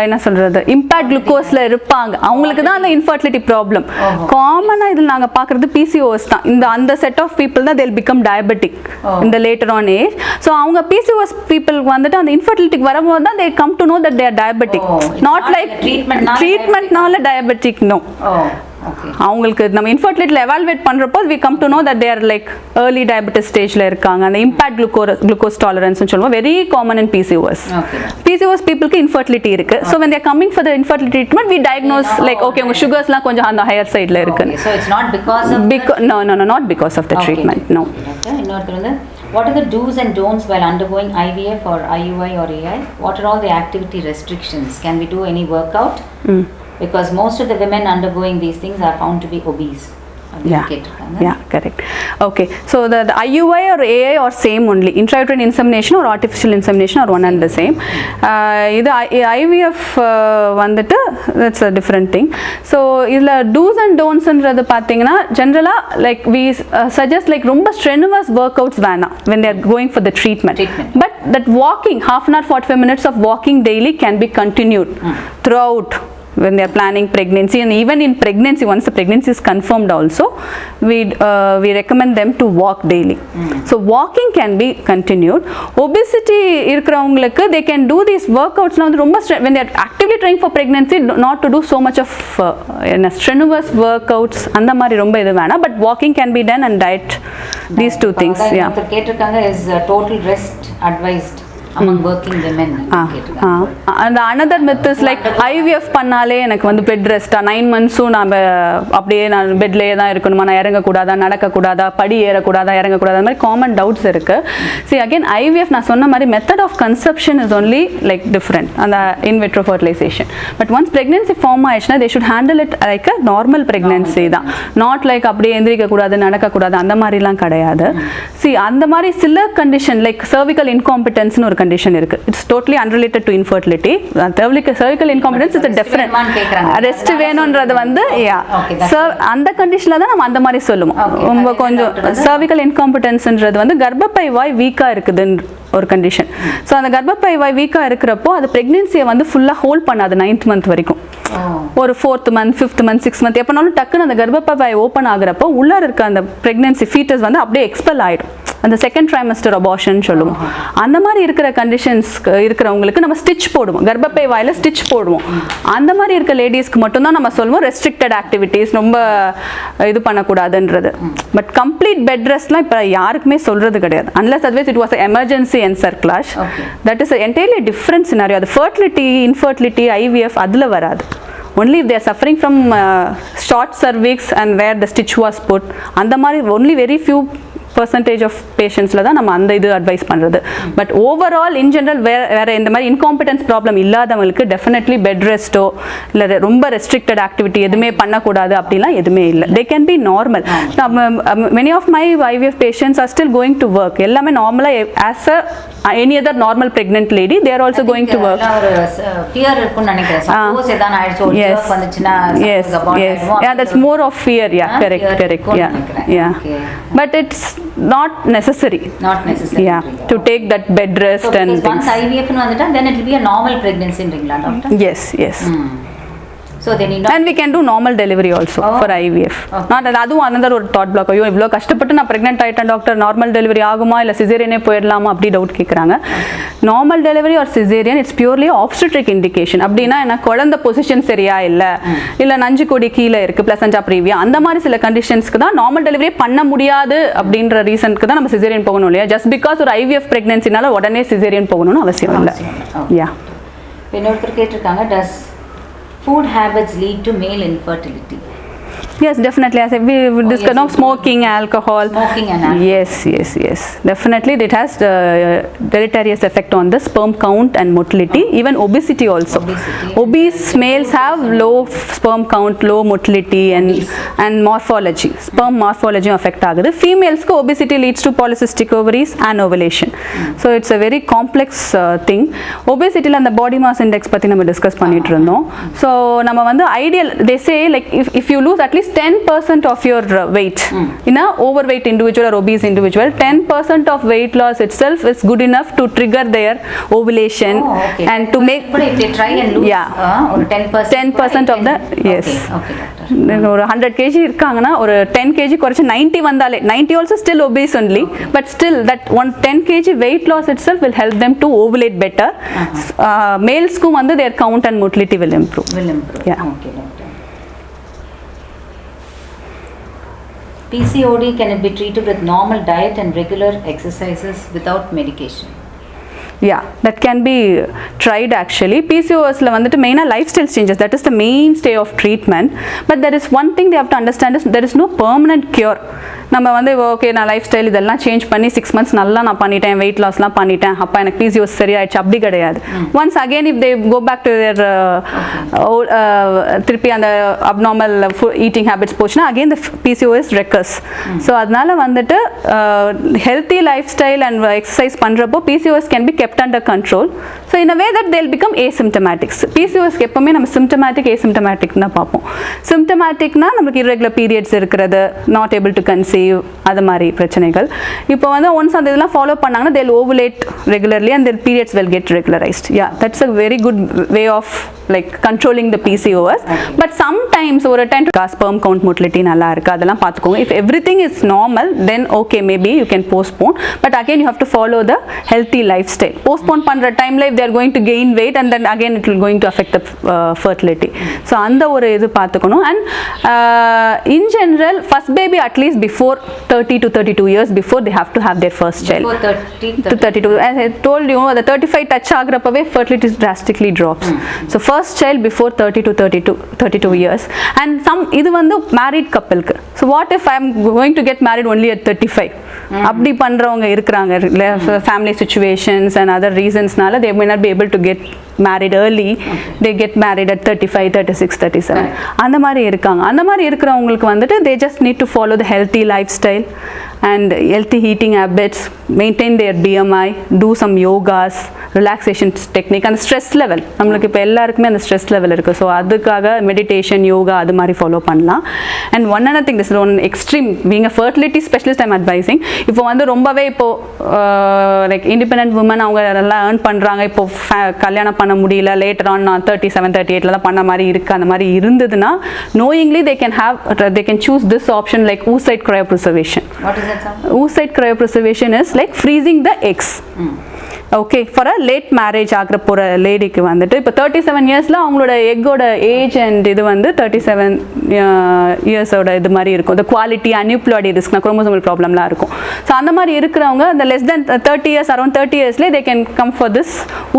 Speaker 3: என்ன சொல்கிறது impact குளுக்கோஸில் இருப்பாங்க, அவங்களுக்கு தான் அந்த infertility problem. காமனாக இதில் நாங்கள் பார்க்குறது பிசிஓஎஸ் தான். அந்த செட் ஆஃப் பீப்புள் தான் they'll become diabetic இந்த லேட்டர் ஆன் ஏஜ். ஸோ அவங்க பிசிஓஎஸ் பீப்புளுக்கு வந்துட்டு அந்த இன்ஃபர்டிலிட்டிக்கு வரும்போது தான் they come to know that they are diabetic, not like treatmentனால diabetic, no. அவங்களுக்கு நம்ம இன்ஃபர்டிலிட்டியில் எவால்வேட் பண்ணுறப்போ we come to know that they are like early diabetes ஸ்டேஜில் இருக்காங்க. அந்த இம்பேக்ட் குளுக்கோஸ் டாலரன்ஸ்னு சொல்லுவோம், very common in PCOS. PCOS பீப்புளுக்கு இன்ஃபர்டிலிட்டி இருக்கு. So when they are coming for the infertility treatment we diagnose like okay உங்க சுகர்ஸ்லாம் கொஞ்சம் அந்த higher சைடில் இருக்குன்னு.
Speaker 2: So it's not because of
Speaker 3: no not because of the treatment, no.
Speaker 2: இன்னொருத்தர் வந்து what are the do's and don'ts while undergoing IVF or IUI or AI? What are all the activity restrictions? Can we do any workout? Because most of the women undergoing these things are found to be obese.
Speaker 3: Yeah, correct. Okay, so the IUI or AI are same only. Intrauterine insemination or artificial insemination are one and the same. இது IVF வந்துட்டு that's a different thing. So இதில் do's and don'tsன்றது பார்த்தீங்கன்னா ஜென்ரலாக like we suggest like ரொம்ப strenuous workouts வேணாம் when they are going for the treatment. But that walking, half an hour 45 minutes of walking daily can be continued throughout when they are planning pregnancy, and even in pregnancy once the pregnancy is confirmed also we recommend them to walk daily. So walking can be continued. Obesity இருக்கறவங்களுக்கு they can do these workouts now ரொம்ப when they are actively trying for pregnancy, not to do so much of strenuous workouts அந்த மாதிரி ரொம்ப இது வேணாம், but walking can be done and diet, these two things. Yeah,
Speaker 2: கேட்டிருக்காங்க is total rest advised among working women.
Speaker 3: And another myth is like IVF பண்ணாலே எனக்கு வந்து bed ரெஸ்டா 9 monthsம் நம்ம அப்படியே நான் பெட்லயே தான் இருக்கணுமா, நான் இறங்க கூடாதா, நடக்க கூடாதா, படி ஏற கூடாதா, இறங்க கூடாதா, அந்த மாதிரி காமன் டவுட்ஸ் இருக்கு. See again IVF நான் சொன்ன மாதிரி method of conception is only like different and in vitro fertilization, but once pregnancy form ஆயிடுச்சுனா they should handle it like a normal pregnancy தான், not like அப்படியே எந்திரிக்க கூடாது, நடக்க கூடாது, அந்த மாதிரிலாம் கிடையாது. See அந்த மாதிரி சில கண்டிஷன் like cervical incompetence னு ஒரு condition இருக்கு. It's totally unrelated to infertility. Cervical incompetence is a different. Rest வேணும்ன்றது வந்து அந்த கண்டிஷன்ல தான் நம்ம அந்த மாதிரி சொல்லுவோம். ரொம்ப கொஞ்சம் cervical incompetence-ன்றது வந்து கர்ப்பப்பை வாய் வீக்கா இருக்குதுன்னு ஒரு கண்டிஷன். ஸோ அந்த கர்ப்பப்பை வாய் வீக்கா இருக்கிறப்போ அது பிரெக்னன்சியை வந்து ஃபுல்லாக ஹோல்ட் பண்ணாது 9th month வரைக்கும். ஒரு 4th month 5th month 6th month எப்போனாலும் டக்குன்னு அந்த கர்ப்பப்பை வாய் ஓப்பன் ஆகுறப்போ உள்ளார இருக்க அந்த பிரெக்னன்சி ஃபீட்டஸ் வந்து அப்படியே எக்ஸ்பெல் ஆகிடும். அந்த செகண்ட் ட்ரைமஸ்டர் அபார்ஷன் சொல்லுவோம். அந்த மாதிரி இருக்கிற கண்டிஷன்ஸ் இருக்கிறவங்களுக்கு நம்ம ஸ்டிச் போடுவோம், கர்ப்பப்பை வாயில ஸ்டிச் போடுவோம். அந்த மாதிரி இருக்க லேடிஸ்க்கு மட்டும்தான் நம்ம சொல்லுவோம் ரெஸ்ட்ரிக்டட் ஆக்டிவிட்டீஸ் ரொம்ப இது பண்ணக்கூடாதுன்றது. பட் கம்ப்ளீட் பெட் ரெஸ்ட்லாம் இப்போ யாருக்குமே சொல்றது கிடையாது, unless otherwise it was emergency encerclage. That is entirely different scenario. அது ஃபர்டிலிட்டி இன்ஃபர்டிலிட்டி IVF அதில் வராது. Only if they are suffering from short cervix and where the stitch was put, அந்த மாதிரி only very few percentage of patientsல தான் நம்ம அந்த இது advice பண்ணுறது. பட் ஓவரால் இன் ஜென்ரல் வேறு இந்த மாதிரி இன்காம்பிடன்ஸ் ப்ராப்ளம் இல்லாதவங்களுக்கு டெஃபினெட்லி பெட் ரெஸ்ட்டோ இல்லை ரொம்ப ரெஸ்ட்ரிக்டட் ஆக்டிவிட்டி எதுவுமே பண்ணக்கூடாது அப்படிலாம் எதுவுமே இல்லை. They can be normal. Many of my IVF patients are still going to work. எல்லாமே நார்மலாக as a any other normal pregnant lady they are also going to work. That's more of fear. Correct. Yeah. But it's not necessary. Yeah, to take that bed rest and things.
Speaker 2: Once IVF nu vandita then it will be a normal pregnancy ringla doctor.
Speaker 3: Yes.
Speaker 2: So they need not.
Speaker 3: And we can do normal delivery also for IVF. Not adu another ஒரு thought block. ஐயோ இவ்ளோ கஷ்டப்பட்டு நான் pregnant ஆயிட்டேன் doctor, normal delivery ஆகுமா இல்லை சிசேரியனே போயிடலாமா அப்படி டவுட் கேட்குறாங்க. Normal delivery or caesarean it's purely obstetric indication. அப்படின்னா என்ன, குழந்தை பொசிஷன் சரியா இல்லை நஞ்சு கொடி கீழே இருக்கு பிளசண்டா ப்ரீவியா, அந்த மாதிரி சில கண்டிஷன்ஸ்க்கு தான் நார்மல் டெலிவரி பண்ண முடியாது அப்படின்ற ரீசனுக்கு தான் நம்ம சிசேரியன் போகணும் இல்லையா. ஜஸ்ட் பிகாஸ் ஒரு IVF பிரெக்னன்சினால உடனே சிசேரியன் போகணும்னு அவசியம் இல்லை. யா,
Speaker 2: இன்னொருத்தர் கேட்டிருக்காங்க, டஸ் food habits lead to male infertility?
Speaker 3: Yes, definitely. As we discussed, smoking, alcohol. Yes. Definitely, it has deleterious effect on the sperm count and motility. Even obesity also. Obese males have low sperm count, low motility, and morphology. Sperm morphology affect ஆகுது. Females ku obesity leads to polycystic ovaries and ovulation. So it's a very complex thing. Obesity la and the body mass index பத்தி நம்ம discuss பண்ணிட்டு இருந்தோம். So நம்ம வந்து ideal, they say like if you lose at least least 10% of your weight in a overweight individual or obese individual, 10% of weight loss itself is good enough to trigger their ovulation. And to make
Speaker 2: if they try and lose or 10%
Speaker 3: of the yes.
Speaker 2: Okay doctor.
Speaker 3: ஒரு 100 kg இருக்காங்கன்னா ஒரு 10 kg குறைச்சு 90 வந்தாலே 90 also still obese only, but still that 10 kg weight loss itself will help them to ovulate better. Males kum வந்து their count and motility will improve. Yeah.
Speaker 2: Okay doctor. PCOD, can it be treated with normal diet and regular exercises without medication?
Speaker 3: Yeah, that can be tried actually. PCOS la vandu main lifestyle changes, that is the mainstay of treatment. But there is one thing they have to understand is there is no permanent cure. நம்ம வந்து okay நான் life style இதெல்லாம் change பண்ணி 6 months நல்லா நான் பண்ணிட்டேன், wait லாஸ்லாம் பண்ணிட்டேன், அப்போ எனக்கு பிசிஓஎஸ் சரியாயிடுச்சு, அப்படி கிடையாது. Once again if they go back to their திருப்பி அந்த அப்நார்மல் ஈட்டிங் ஹேபிட்ஸ் போச்சுன்னா again the PCOS recurs. So அதனால வந்துட்டு healthy lifestyle and exercise பண்ணுறப்போ PCOS can be kept under control. So in a way that they'll become asymptomatic. PCOS எப்பவுமே நம்ம symptomatic asymptomatic னா பார்ப்போம். Symptomaticனா நமக்கு irregular periods இருக்கிறது, not able to conceive, அது மாதிரி பிரச்சனைகள். இப்போ வந்து once அந்த இதெல்லாம் ஃபாலோ பண்ணாங்கன்னா they'll ovulate regularly and their periods will get regularized. Yeah, that's a very good way of like controlling the PCOS. But sometimes ஒரு 10 to sperm count motility நல்லா இருக்கு, அதெல்லாம் பார்த்துக்கோங்க. If everything is normal then okay, maybe you can postpone, but again you have to follow the healthy lifestyle. Postpone பண்ற டைம்ல if they are going to gain weight and then again it will going to affect the fertility. So அந்த ஒரு இது பார்த்துக்கணும். And in general first baby at least before 30 to 32 years before they have to have their first child.
Speaker 2: Before 30
Speaker 3: to 32. As I told you, the 35 touch ஆகிறப்பவே fertility drastically drops. So first child before 30 to 32 years. And some இது வந்து married coupleக்கு. So what if I am going to get married only at 35? அப்படி பண்றவங்க இருக்கிறாங்க, family situations and other reasonsனால they may not be able to get married early. They get married at 35, 36, 37. அந்த மாதிரி இருக்காங்க. அந்த மாதிரி இருக்கிறவங்களுக்கு வந்துட்டு they just need to follow the healthy lifestyle and healthy eating habits, maintain their BMI, do some yogas, relaxation technique and stress level. நம்மளுக்கு இப்போ எல்லாருக்குமே அந்த stress level இருக்கு. ஸோ அதுக்காக meditation, yoga அது மாதிரி ஃபாலோ பண்ணலாம். And one other thing, this is one extreme, being a fertility specialist I'm advising, இப்போ வந்து ரொம்பவே இப்போ லைக் இண்டிபெண்டன்ட் உமன் அவங்க நல்லா ஏர்ன் பண்ணுறாங்க, இப்போ கல்யாணம் பண்ண முடியல, லேட்டர் ஆன் நான் 37, 38 தான் பண்ண மாதிரி இருக்குது, அந்த மாதிரி இருந்ததுன்னா knowingly they can choose this option like oocyte cryopreservation.
Speaker 2: What is that, sir?
Speaker 3: Oocyte cryopreservation is like freezing the eggs. Okay, for a late marriage ஆகிற போகிற லேடிக்கு வந்துட்டு இப்போ 37 இயர்ஸில் அவங்களோட எக்கோட ஏஜ் அண்ட் இது வந்து 37 இயர்ஸோட இது மாதிரி இருக்கும். இந்த குவாலிட்டி அன்யூப்ளாய்டு ரிஸ்க்னா குரோமோசோமல் ப்ராப்ளம்லாம் இருக்கும். ஸோ அந்த மாதிரி இருக்கிறவங்க இந்த less than 30 years, around 30 yearsலேயே they can come for this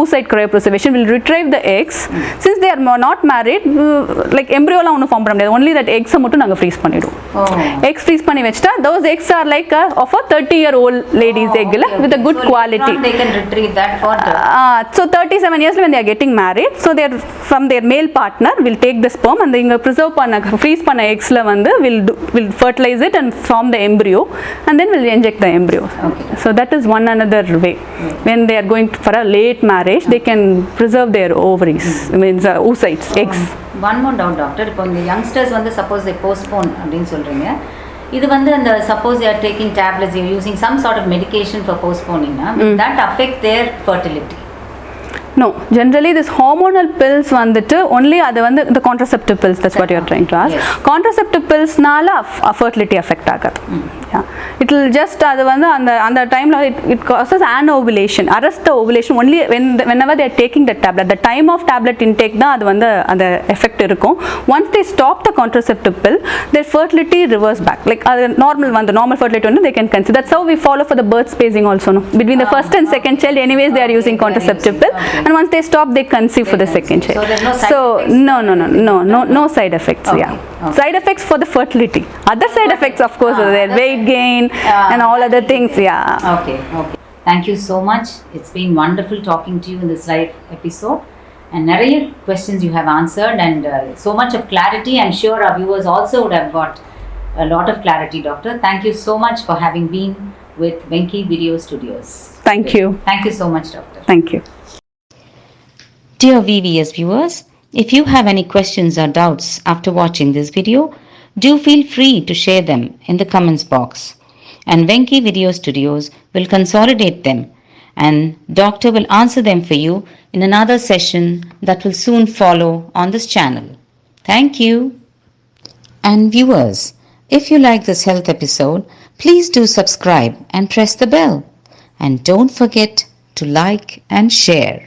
Speaker 3: oocyte cryopreservation, will retrieve the eggs. Since they are not married, like embryoலாம் ஒன்றும் ஃபார்ம் பண்ண முடியாது, only that eggs-ஐ மட்டும் நாங்கள் ஃப்ரீஸ் பண்ணிவிடுவோம். எக்ஸ் ஃப்ரீஸ் பண்ணி வச்சுட்டா those eggs are like of a 30-year-old lady's egg with a good quality.
Speaker 2: They can retrieve that for
Speaker 3: so 37 years when they are getting married, so they are from their male partner will take the sperm and inga preserve panna freeze panna eggs la vandu will fertilize it and form the embryo and then will inject the embryo. So that is one another way. When they are going for a late marriage, they can preserve their ovaries, means oocytes, eggs.
Speaker 2: One more doubt, doctor. இப்போ இந்த youngsters வந்து suppose they postpone அப்படின்னு சொல்றீங்க, இது வந்து அந்த suppose they are taking tablets, they are using some sort of medication for postponing, will that affect their fertility?
Speaker 3: No, generally this hormonal pills வந்துட்டு only அது வந்து the contraceptive pills, that's what you are trying to ask. Yes. Contraceptive pills நால fertility affect ஆகாது. Yeah, it will just அது வந்து அந்த டைம்ல it causes anovulation, arrest the ovulation only whenever they are taking the tablet. The time of tablet intake தான் அது வந்து அந்த effect இருக்கும். Once they stop the contraceptive pill, their fertility reverse back, like normal fertility வந்து they can conceive. That's how we follow for the birth spacing also, no? Between the first and second child anyways they are using contraceptive pill, and once they stop they conceive for the second child.
Speaker 2: So there's no side effects?
Speaker 3: No side effects.
Speaker 2: Okay.
Speaker 3: Yeah. Side effects for the fertility, other side effects of course are there, weight gain and all other things. Yeah.
Speaker 2: Okay. Thank you so much. It's been wonderful talking to you in this live episode, and நிறைய questions you have answered and so much of clarity. I'm sure our viewers also would have got a lot of clarity, doctor. Thank you so much for having been with Venki Video Studios.
Speaker 3: Thank you.
Speaker 2: Thank you so much, doctor.
Speaker 3: Thank you.
Speaker 2: Dear VVS viewers, if you have any questions or doubts after watching this video, Do feel free to share them in the comments box. And Venki Video Studios will consolidate them, and Doctor will answer them for you in another session that will soon follow on this channel. Thank you. And viewers, if you like this health episode, please do subscribe and press the bell. And don't forget to like and share.